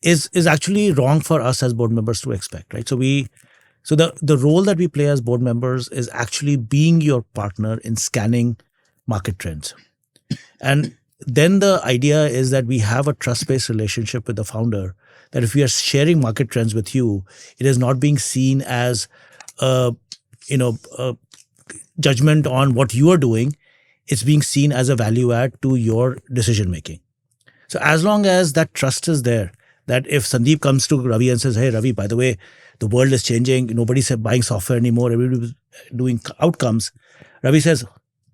is actually wrong for us as board members to expect, right? So the role that we play as board members is actually being your partner in scanning market trends. And then the idea is that we have a trust-based relationship with the founder, that if we are sharing market trends with you, it is not being seen as a judgment on what you are doing. It's being seen as a value add to your decision making. So as long as that trust is there, that if Sandeep comes to Ravi and says, hey, Ravi, by the way, the world is changing. Nobody's buying software anymore. Everybody's doing outcomes. Ravi says,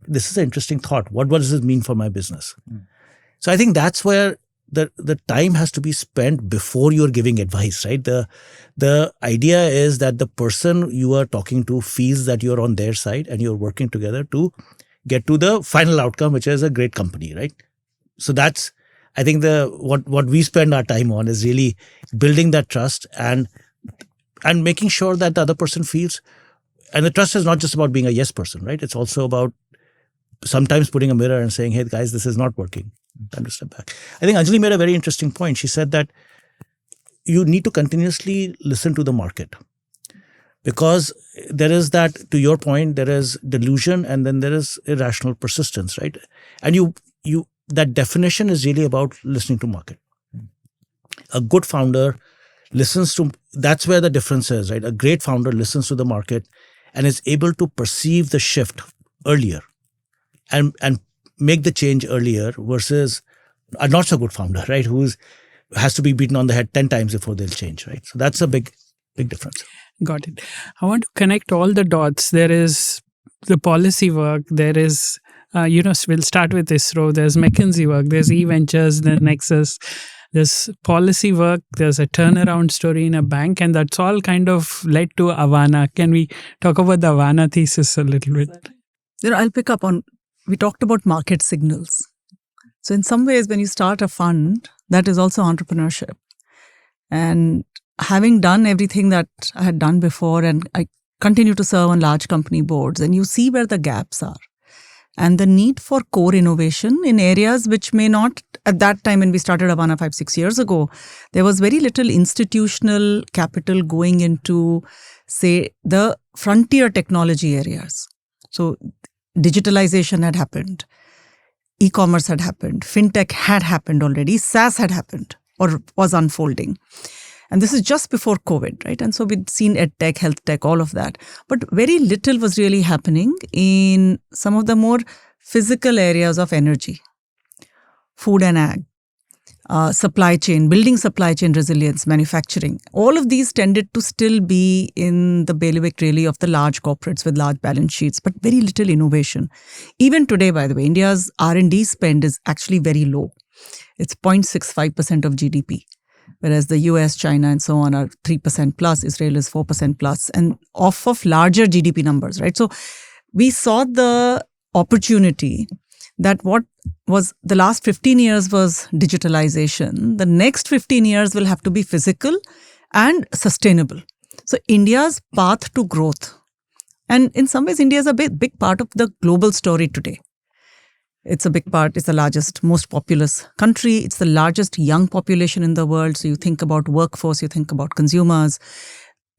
this is an interesting thought. What does this mean for my business? So I think that's where the time has to be spent before you're giving advice, right? The idea is that the person you are talking to feels that you're on their side and you're working together to get to the final outcome, which is a great company, right? So that's, I think what we spend our time on is really building that trust and making sure that the other person feels, and the trust is not just about being a yes person, right? It's also about sometimes putting a mirror and saying, hey guys, this is not working. Time to step back. I think Anjali made a very interesting point. She said that you need to continuously listen to the market, because there is that, to your point, there is delusion and then there is irrational persistence, right? And you that definition is really about listening to market. A good founder listens to, that's where the difference is, right? A great founder listens to the market and is able to perceive the shift earlier and make the change earlier, versus a not so good founder, right? Who has to be beaten on the head 10 times before they'll change, right? So that's a big difference. Got it. I want to connect all the dots. There is the policy work. There is, we'll start with ISRO. There's McKinsey work. There's eVentures, the Nexus. There's policy work. There's a turnaround story in a bank. And that's all kind of led to Avaana. Can we talk about the Avaana thesis a little bit? I'll pick up on, we talked about market signals. So in some ways, when you start a fund, that is also entrepreneurship. And having done everything that I had done before, and I continue to serve on large company boards, and you see where the gaps are and the need for core innovation in areas which may not, at that time when we started Avaana 5-6 years ago, there was very little institutional capital going into, say, the frontier technology areas. So digitalization had happened, e-commerce had happened, fintech had happened already, SaaS had happened or was unfolding. And this is just before COVID, right? And so we'd seen edtech, health tech, all of that. But very little was really happening in some of the more physical areas of energy, food and ag, supply chain, building supply chain resilience, manufacturing. All of these tended to still be in the bailiwick really of the large corporates with large balance sheets, but very little innovation. Even today, by the way, India's R&D spend is actually very low. It's 0.65% of GDP. Whereas the US, China, and so on are 3% plus, Israel is 4% plus, and off of larger GDP numbers, right? So we saw the opportunity that what was the last 15 years was digitalization. The next 15 years will have to be physical and sustainable. So India's path to growth, and in some ways, India is a big part of the global story today. It's a big part. It's the largest, most populous country. It's the largest young population in the world. So you think about workforce, you think about consumers.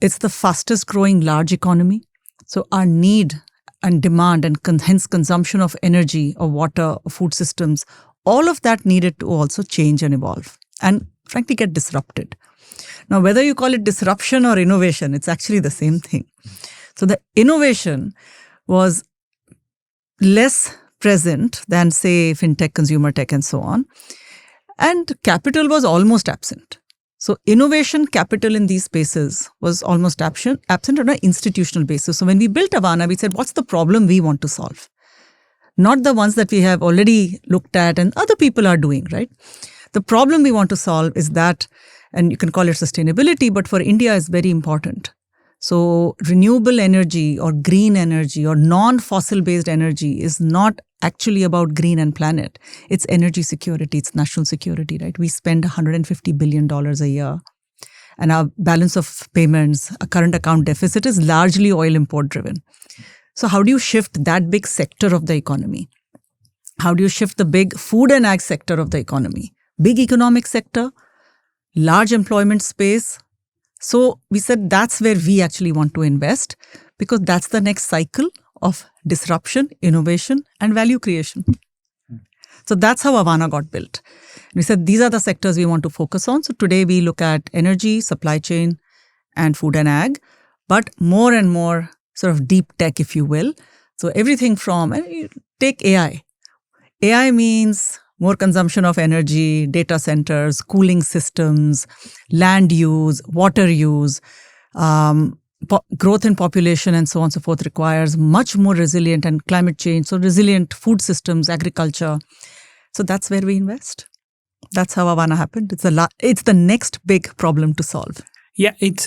It's the fastest growing large economy. So our need and demand and hence consumption of energy or water or food systems, all of that needed to also change and evolve and frankly get disrupted. Now, whether you call it disruption or innovation, it's actually the same thing. So the innovation was less present than, say, fintech, consumer tech, and so on. And capital was almost absent. So innovation capital in these spaces was almost absent on an institutional basis. So when we built Avaana, we said, what's the problem we want to solve? Not the ones that we have already looked at and other people are doing, right? The problem we want to solve is that, and you can call it sustainability, but for India is very important. So renewable energy or green energy or non-fossil based energy is not actually about green and planet. It's energy security, it's national security, right? We spend $150 billion a year and our balance of payments, a current account deficit is largely oil import driven. So how do you shift that big sector of the economy? How do you shift the big food and ag sector of the economy? Big economic sector, large employment space. So we said that's where we actually want to invest because that's the next cycle of disruption, innovation, and value creation. So that's how Avaana got built. We said these are the sectors we want to focus on. So today we look at energy, supply chain, and food and ag, but more and more sort of deep tech, if you will. So everything from, take AI. AI means more consumption of energy, data centers, cooling systems, land use, water use, growth in population and so on and so forth requires much more resilient and climate change. So resilient food systems, agriculture. So that's where we invest. That's how Avaana happened. It's the next big problem to solve. Yeah, it's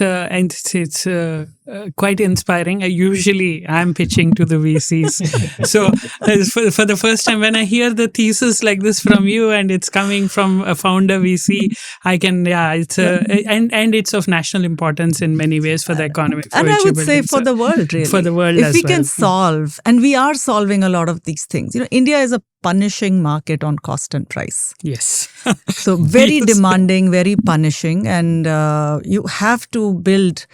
quite inspiring. I'm pitching to the VCs. So for the first time, when I hear the thesis like this from you and it's coming from a founder VC, I can, and it's of national importance in many ways for the economy. And I would say for the world, really. For the world if as we well. can solve, and we are solving a lot of these things. India is a punishing market on cost and price. Yes. So very Yes. demanding, very punishing, and you have to build.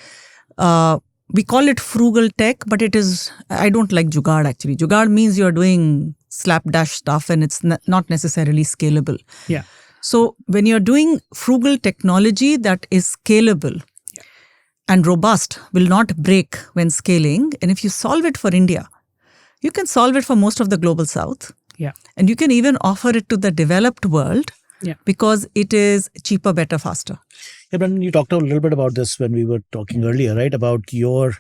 We call it frugal tech, but it is. I don't like jugaad actually. Jugaad means you're doing slapdash stuff, and it's not necessarily scalable. Yeah. So when you're doing frugal technology that is scalable and robust, will not break when scaling, and if you solve it for India, you can solve it for most of the global south. Yeah. And you can even offer it to the developed world because it is cheaper, better, faster. Yeah, Brendan, you talked a little bit about this when we were talking earlier, right? About your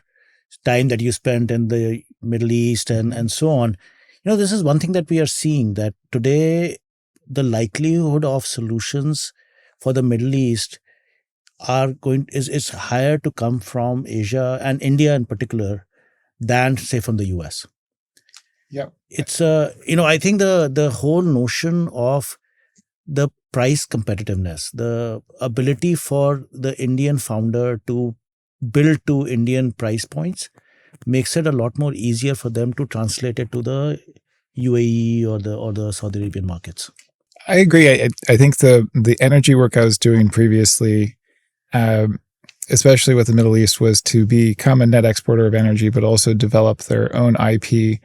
time that you spent in the Middle East and so on. This is one thing that we are seeing, that today the likelihood of solutions for the Middle East is higher to come from Asia and India in particular than, say, from the US. Yeah. It's I think the whole notion of the price competitiveness, the ability for the Indian founder to build to Indian price points makes it a lot more easier for them to translate it to the UAE or the Saudi Arabian markets. I agree. I think the energy work I was doing previously, especially with the Middle East, was to become a net exporter of energy, but also develop their own IP,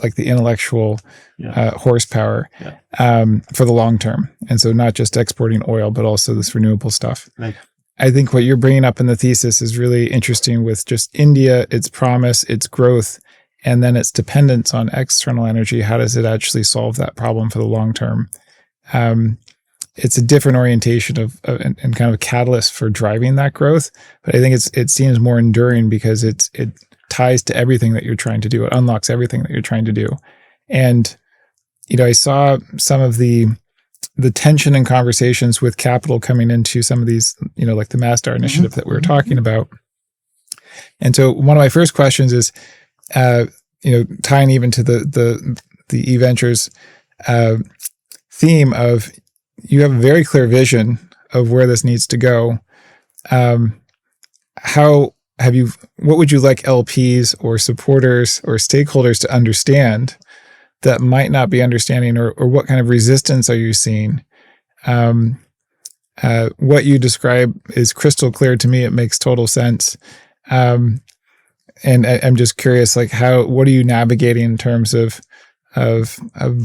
like the intellectual horsepower for the long term. And so not just exporting oil, but also this renewable stuff. Right. I think what you're bringing up in the thesis is really interesting with just India, its promise, its growth, and then its dependence on external energy. How does it actually solve that problem for the long term? It's a different orientation and kind of a catalyst for driving that growth. But I think it seems more enduring because it ties to everything that you're trying to do. It unlocks everything that you're trying to do. And, I saw some of the tension in conversations with capital coming into some of these, like the Masdar initiative that we were talking about. And so one of my first questions is, tying even to the eVentures theme of, you have a very clear vision of where this needs to go. What would you like LPs or supporters or stakeholders to understand that might not be understanding, or what kind of resistance are you seeing? What you describe is crystal clear to me. It makes total sense. And I'm just curious, like, what are you navigating in terms of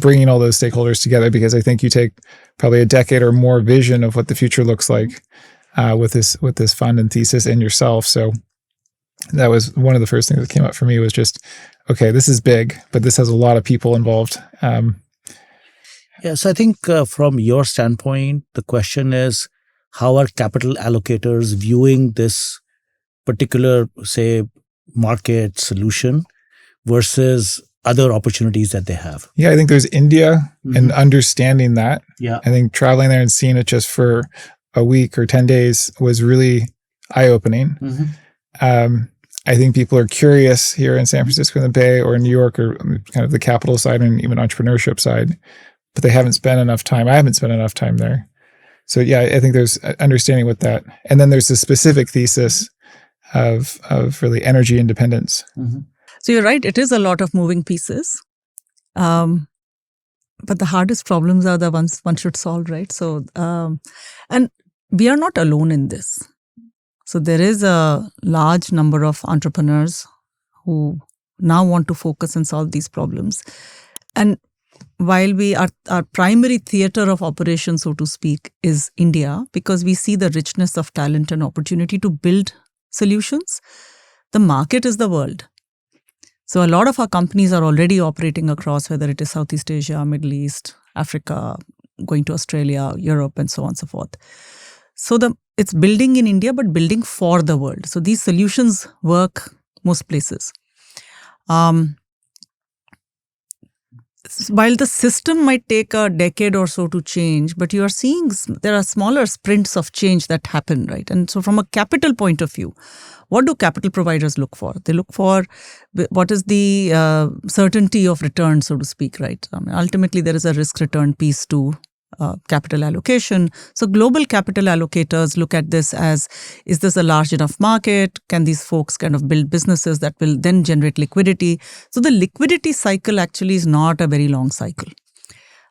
bringing all those stakeholders together? Because I think you take probably a decade or more vision of what the future looks like with this fund and thesis and yourself. So that was one of the first things that came up for me, was just, okay, this is big, but this has a lot of people involved. Yes, I think from your standpoint, the question is, how are capital allocators viewing this particular, say, market solution versus other opportunities that they have? Yeah, I think there's India and understanding that. Yeah. I think traveling there and seeing it just for a week or 10 days was really eye-opening. I think people are curious here in San Francisco in the Bay or in New York, or kind of the capital side and even entrepreneurship side, but they haven't spent enough time. I haven't spent enough time there. So yeah, I think there's understanding with that. And then there's the specific thesis of really energy independence. So you're right, it is a lot of moving pieces. But the hardest problems are the ones one should solve, right? So, and we are not alone in this. So there is a large number of entrepreneurs who now want to focus and solve these problems. And while our primary theater of operations, so to speak, is India, because we see the richness of talent and opportunity to build solutions, the market is the world. So a lot of our companies are already operating across, whether it is Southeast Asia, Middle East, Africa, going to Australia, Europe, and so on and so forth. So it's building in India, but building for the world. So these solutions work most places. While the system might take a decade or so to change, but you are seeing there are smaller sprints of change that happen, right? And so from a capital point of view, what do capital providers look for? They look for what is the certainty of return, so to speak, right? Ultimately, there is a risk-return piece to capital allocation. So global capital allocators look at this as, is this a large enough market? Can these folks kind of build businesses that will then generate liquidity? So the liquidity cycle actually is not a very long cycle.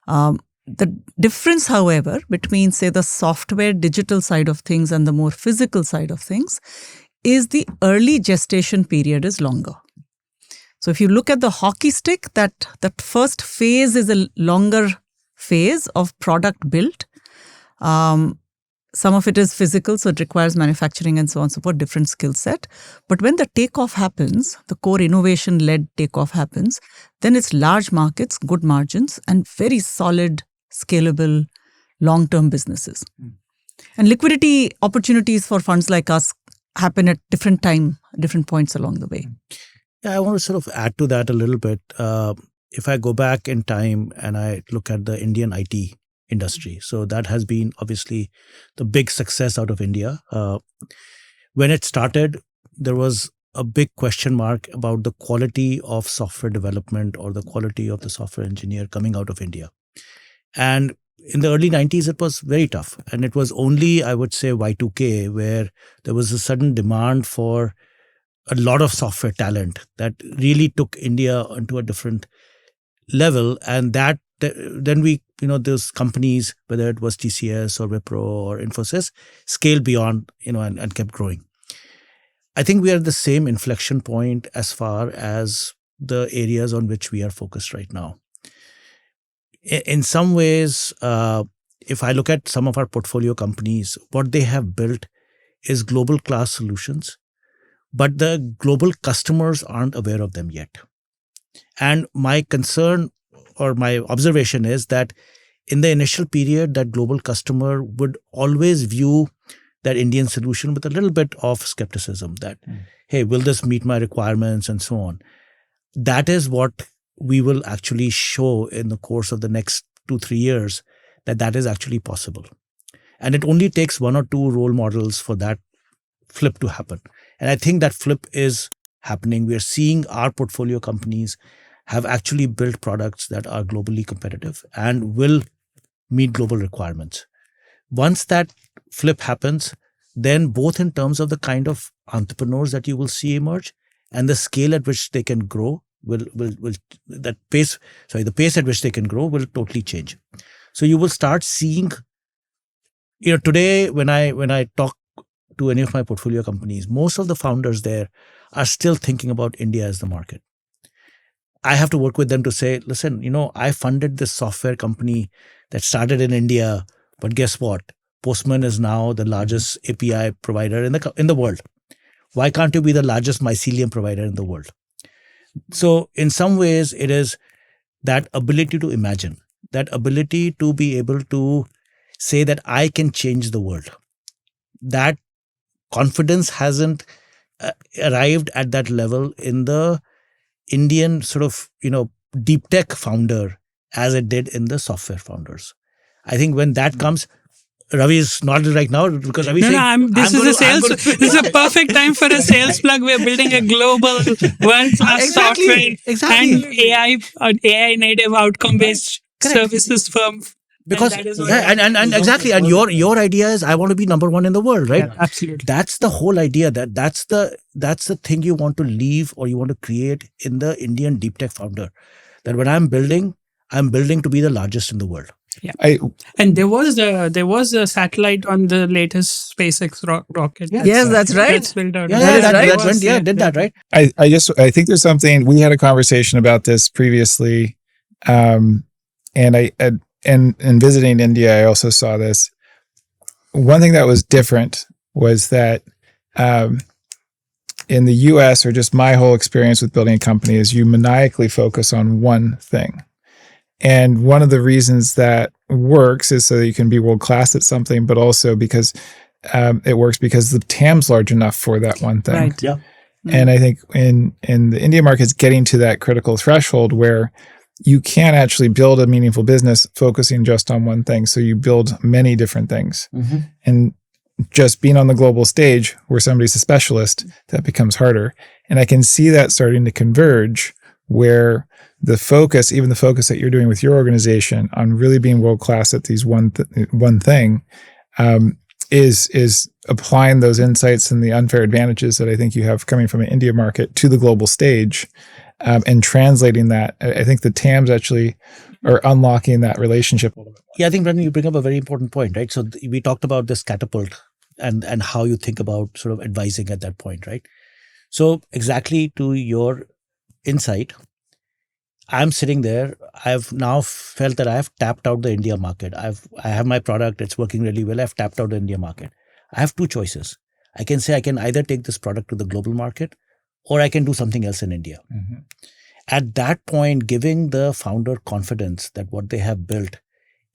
The difference, however, between, say, the software digital side of things and the more physical side of things is the early gestation period is longer. So if you look at the hockey stick, that first phase is a longer phase of product build. Some of it is physical, so it requires manufacturing and so on and so forth, different skill set. But when the takeoff happens, the core innovation-led takeoff happens, then it's large markets, good margins, and very solid, scalable, long-term businesses. And liquidity opportunities for funds like us happen at different points along the way. Yeah, I want to sort of add to that a little bit. If I go back in time and I look at the Indian IT industry, so that has been obviously the big success out of India. When it started, there was a big question mark about the quality of software development or the quality of the software engineer coming out of India. And in the early 90s, it was very tough. And it was only, I would say, Y2K, where there was a sudden demand for a lot of software talent that really took India into a different level. And that then we, those companies, whether it was TCS or Wipro or Infosys, scaled beyond, and kept growing. I think we are at the same inflection point as far as the areas on which we are focused right now. In some ways, if I look at some of our portfolio companies, what they have built is global class solutions, but the global customers aren't aware of them yet. And my concern or my observation is that in the initial period, that global customer would always view that Indian solution with a little bit of skepticism that, hey, will this meet my requirements and so on. That is what we will actually show in the course of the next 2-3 years, that is actually possible. And it only takes 1 or 2 role models for that flip to happen. And I think that flip is happening. We are seeing our portfolio companies have actually built products that are globally competitive and will meet global requirements. Once that flip happens, then both in terms of the kind of entrepreneurs that you will see emerge and the scale at which they can grow the pace at which they can grow will totally change. So you will start seeing, today when I talk to any of my portfolio companies, most of the founders there are still thinking about India as the market. I have to work with them to say, listen, I funded this software company that started in India, but guess what? Postman is now the largest API provider in the world. Why can't you be the largest mycelium provider in the world? So in some ways, it is that ability to imagine, that ability to be able to say that I can change the world. That confidence hasn't arrived at that level in the Indian sort of, deep tech founder as it did in the software founders. I think when that comes, Ravi is nodding right now because Ravi this is a perfect time for a sales plug. We're building a global world-class software and AI native outcome-based services firm. Because and exactly, and your idea is I want to be number 1 in the world, right? Yeah, absolutely. That's the whole idea. That's the thing you want to leave or you want to create in the Indian deep tech founder. That when I'm building to be the largest in the world. And there was a satellite on the latest SpaceX rocket. Yes, that's right. That's built out. Did that, right? I think there's something, we had a conversation about this previously. And visiting India, I also saw this. One thing that was different was that, in the US, or just my whole experience with building a company, is you maniacally focus on one thing. And one of the reasons that works is so that you can be world class at something, but also because it works because the TAM's large enough for that one thing. Right. Yeah. And I think in the India market, it's getting to that critical threshold where you can't actually build a meaningful business focusing just on one thing. So you build many different things. Mm-hmm. And just being on the global stage where somebody's a specialist, that becomes harder. And I can see that starting to converge where the focus, even the focus that you're doing with your organization on really being world-class at these one thing, is applying those insights and the unfair advantages that I think you have coming from an India market to the global stage, and translating that. I think the TAMs actually are unlocking that relationship a little bit. Yeah, I think, Brendan, you bring up a very important point, right? So we talked about this catapult and how you think about sort of advising at that point, right? So exactly to your insight, I'm sitting there. I've now felt that I have tapped out the India market. I have my product. It's working really well. I've tapped out the India market. I have two choices. I can say I can either take this product to the global market or I can do something else in India. Mm-hmm. At that point, giving the founder confidence that what they have built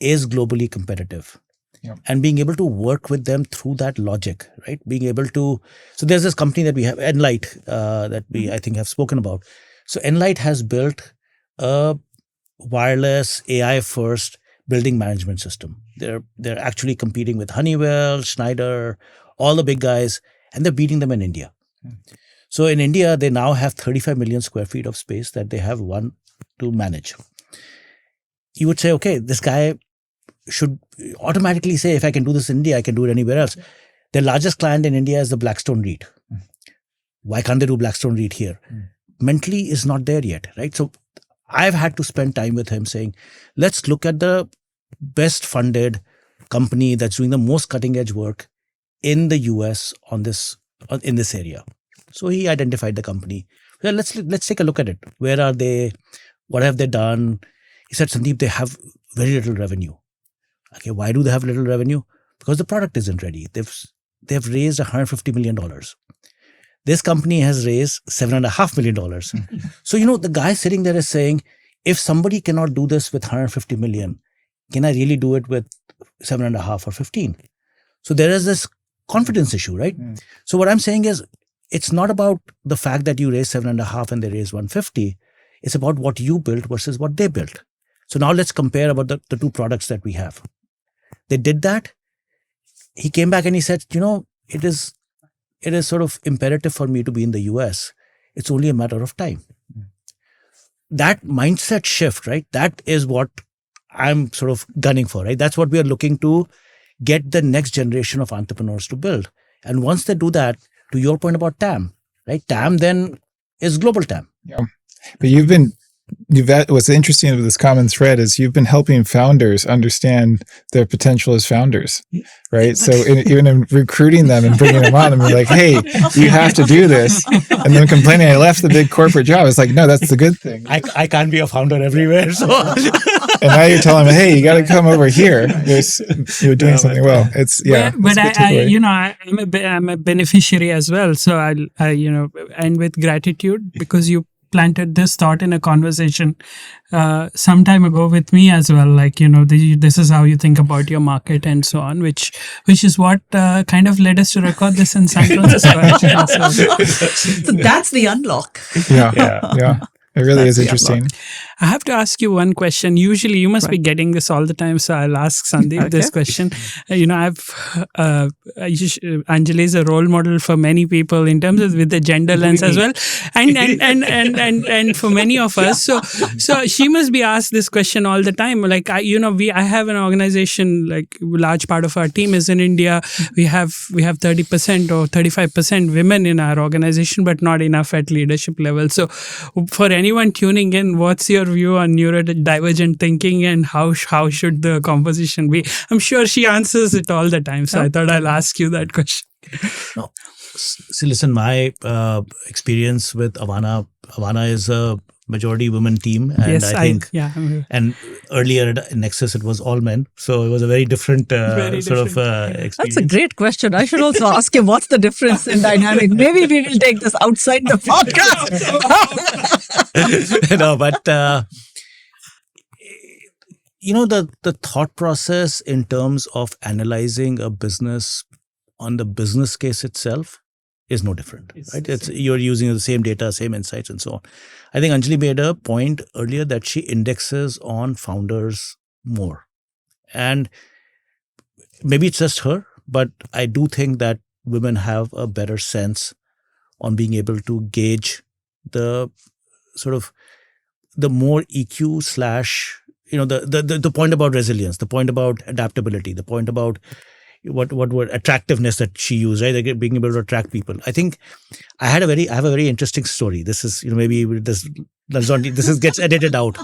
is globally competitive. Yep. And being able to work with them through that logic, right? Being able to, so there's this company that we have, Enlight, that we, I think, have spoken about. So Enlight has built a wireless AI first building management system. They're actually competing with Honeywell, Schneider, all the big guys, and they're beating them in India. So in India, they now have 35 million square feet of space that they have one to manage. You would say, okay, this guy should automatically say, if I can do this in India, I can do it anywhere else. Their largest client in India is the Blackstone REIT. Why can't they do Blackstone REIT here? Mentally is not there yet, right? So I've had to spend time with him saying, let's look at the best funded company that's doing the most cutting edge work in the US in this area. So he identified the company. Well, let's take a look at it. Where are they? What have they done? He said, Sandeep, they have very little revenue. Okay, why do they have little revenue? Because the product isn't ready. They've raised $150 million. This company has raised $7.5 million. So, the guy sitting there is saying, if somebody cannot do this with 150 million, can I really do it with 7.5 or 15? So there is this confidence issue, right? So what I'm saying is, it's not about the fact that you raise 7.5 and they raise 150. It's about what you built versus what they built. So now let's compare about the two products that we have. They did that. He came back and he said, it is sort of imperative for me to be in the US. It's only a matter of time. That mindset shift, right? That is what I'm sort of gunning for, right? That's what we are looking to get the next generation of entrepreneurs to build. And once they do that, to your point about TAM, right? TAM then is global TAM. Yeah. But what's interesting with this common thread is you've been helping founders understand their potential as founders, right? So even in recruiting them and bringing them on, and be like, hey, you have to do this. And then complaining, I left the big corporate job. It's like, no, that's the good thing. I can't be a founder everywhere. So. And now you're telling them, hey, you got to come over here. You're doing something well. It's But I'm a beneficiary as well. So I end with gratitude because you planted this thought in a conversation some time ago with me as well. Like, this is how you think about your market and so on, which is what kind of led us to record this in San Francisco. So that's the unlock. Yeah. It really is interesting. I have to ask you one question. Usually you must be getting this all the time. So I'll ask Sandeep this question. Anjali is a role model for many people in terms of with the gender lens as well. And for many of us. So she must be asked this question all the time. Like, I have an organization, like large part of our team is in India. We have 30% or 35% women in our organization, but not enough at leadership level. So for anyone tuning in, what's your your view on neurodivergent thinking and how should the composition be? I'm sure she answers it all the time. So I thought I'll ask you that question. No. See, listen, my experience with Avaana is a majority women team, and Yes, I think, I'm and earlier at Nexus it was all men, so it was a very different experience. That's a great question. I should also ask him what's the difference in dynamic. Maybe we will take this outside the podcast. No, but the thought process in terms of analyzing a business on the business case itself is no different, right? You're using the same data, same insights, and so on. I think Anjali made a point earlier that she indexes on founders more, and maybe it's just her, but I do think that women have a better sense on being able to gauge the sort of the more EQ / the point about resilience, the point about adaptability, the point about what word attractiveness that she used, right? Like being able to attract people. I think I have a very interesting story. This is, maybe this gets edited out.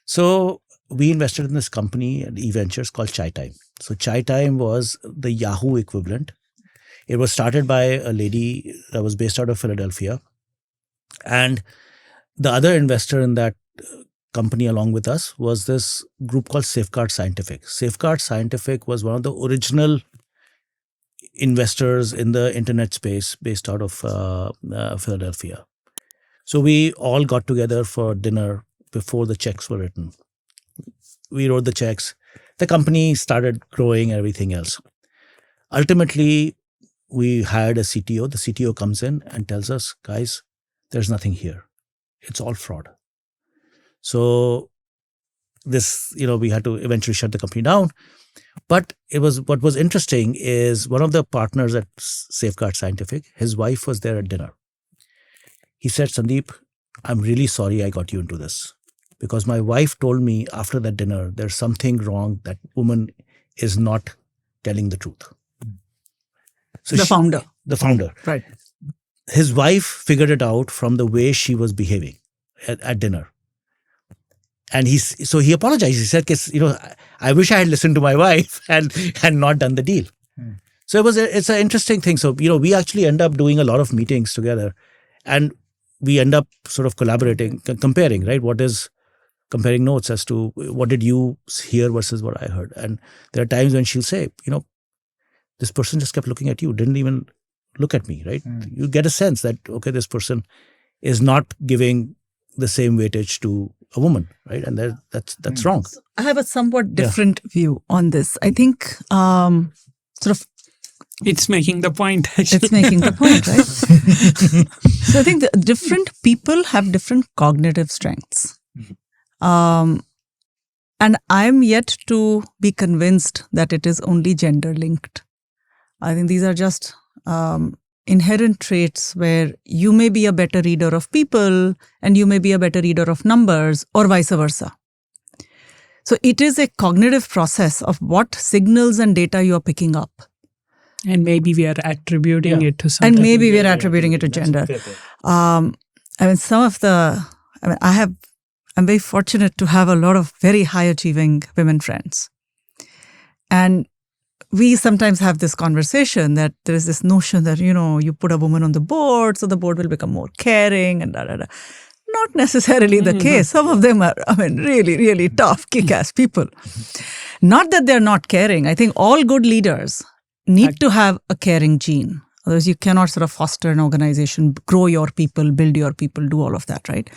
So we invested in this company at eVentures called Chai Time. So Chai Time was the Yahoo equivalent. It was started by a lady that was based out of Philadelphia. And the other investor in that company along with us was this group called Safeguard Scientific. Safeguard Scientific was one of the original investors in the internet space based out of Philadelphia. So we all got together for dinner before the checks were written. We wrote the checks. The company started growing and everything else. Ultimately, we hired a CTO. The CTO comes in and tells us, guys, there's nothing here. It's all fraud. So this, we had to eventually shut the company down. But what was interesting is one of the partners at Safeguard Scientific, his wife was there at dinner. He said, Sandeep, I'm really sorry I got you into this, because my wife told me after that dinner, there's something wrong. That woman is not telling the truth. So the founder. Right. His wife figured it out from the way she was behaving at dinner. And he apologized. He said, I wish I had listened to my wife and not done the deal. So it's an interesting thing. So, we actually end up doing a lot of meetings together, and we end up sort of collaborating, comparing, right? Comparing notes as to what did you hear versus what I heard. And there are times when she'll say, this person just kept looking at you, didn't even look at me, right? You get a sense that, okay, this person is not giving the same weightage to a woman, right? And that's wrong. I have a somewhat different view on this. I think it's making the point. Actually. It's making the point, right? So I think the different people have different cognitive strengths. And I'm yet to be convinced that it is only gender linked. I think these are just inherent traits where you may be a better reader of people and you may be a better reader of numbers, or vice versa. So it is a cognitive process of what signals and data you are picking up. And maybe we are attributing it to something. And maybe we are attributing it to gender. I'm very fortunate to have a lot of very high achieving women friends. And we sometimes have this conversation that there is this notion that, you put a woman on the board, so the board will become more caring and da-da-da. Not necessarily the case. Some of them are, really, really tough, kick-ass people. Not that they're not caring. I think all good leaders need to have a caring gene. Otherwise, you cannot sort of foster an organization, grow your people, build your people, do all of that, right?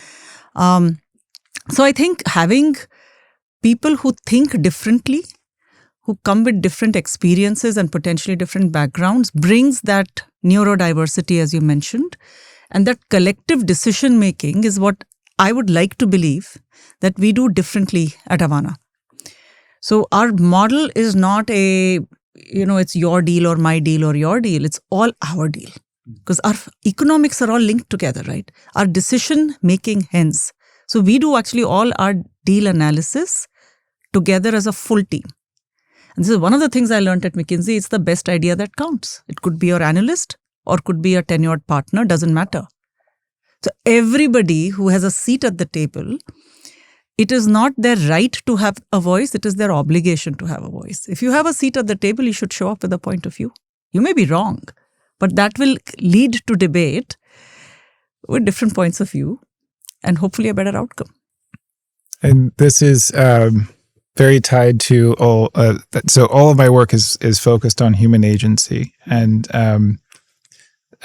So I think having people who think differently, who come with different experiences and potentially different backgrounds, brings that neurodiversity, as you mentioned. And that collective decision making is what I would like to believe that we do differently at Avaana. So our model is not it's your deal or my deal or your deal. It's all our deal. Because our economics are all linked together, right? Our decision making hence. So we do actually all our deal analysis together as a full team. And this is one of the things I learned at McKinsey. It's the best idea that counts. It could be your analyst or could be a tenured partner, doesn't matter. So everybody who has a seat at the table it is not their right to have a voice, it is their obligation to have a voice. If you have a seat at the table, you should show up with a point of view. You may be wrong, but that will lead to debate with different points of view and hopefully a better outcome. And this is very tied to all. So all of my work is focused on human agency, and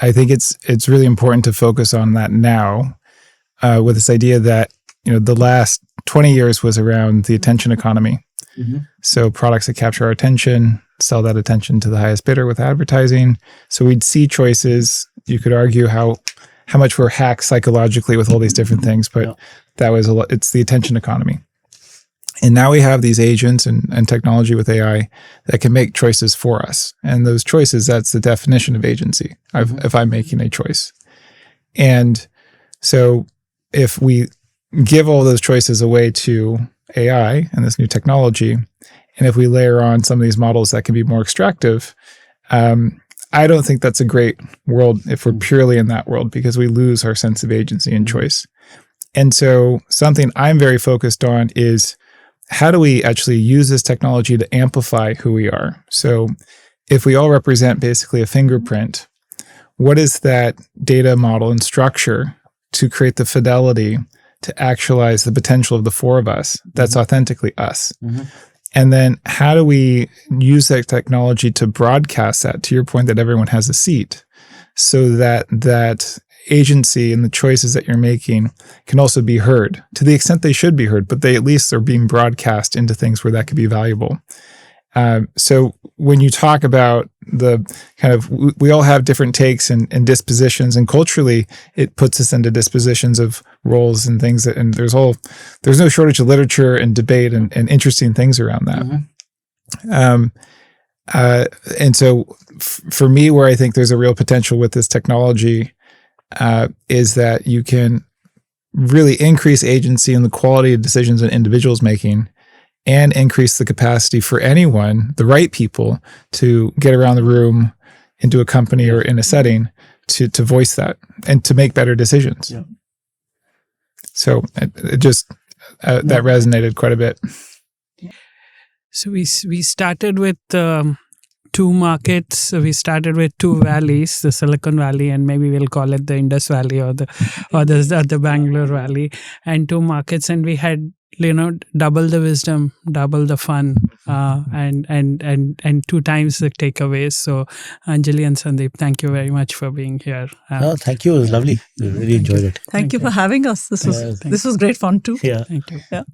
I think it's really important to focus on that now, with this idea that the last 20 years was around the attention economy. Mm-hmm. So products that capture our attention, sell that attention to the highest bidder with advertising. So we'd see choices. You could argue how much we're hacked psychologically with all these different things, but that was it's the attention economy. And now we have these agents and technology with AI that can make choices for us. And those choices, that's the definition of agency, if I'm making a choice. And so if we give all those choices away to AI and this new technology, and if we layer on some of these models that can be more extractive, I don't think that's a great world if we're purely in that world, because we lose our sense of agency and choice. And so something I'm very focused on is, how do we actually use this technology to amplify who we are? So if we all represent basically a fingerprint, what is that data model and structure to create the fidelity to actualize the potential of the four of us that's authentically us? Mm-hmm. And then how do we use that technology to broadcast that, to your point that everyone has a seat, so that agency and the choices that you're making can also be heard to the extent they should be heard, but they at least are being broadcast into things where that could be valuable. So when you talk about the kind of, we all have different takes and dispositions, and culturally it puts us into dispositions of roles and things that, and there's no shortage of literature and debate and interesting things around that. Mm-hmm. And so for me, where I think there's a real potential with this technology is that you can really increase agency and the quality of decisions that individuals making, and increase the capacity for anyone, the right people, to get around the room into a company or in a setting to voice that and to make better decisions. Yeah. So it just, that resonated quite a bit. So we started with two markets. So we started with two valleys, the Silicon Valley, and maybe we'll call it the Indus Valley or the Bangalore Valley, and two markets. And we had, double the wisdom, double the fun, and two times the takeaways. So Anjali and Sandeep, thank you very much for being here. Thank you. It was lovely. We really enjoyed it. Thank you for having us. This was great fun too. Yeah. Thank you. Yeah.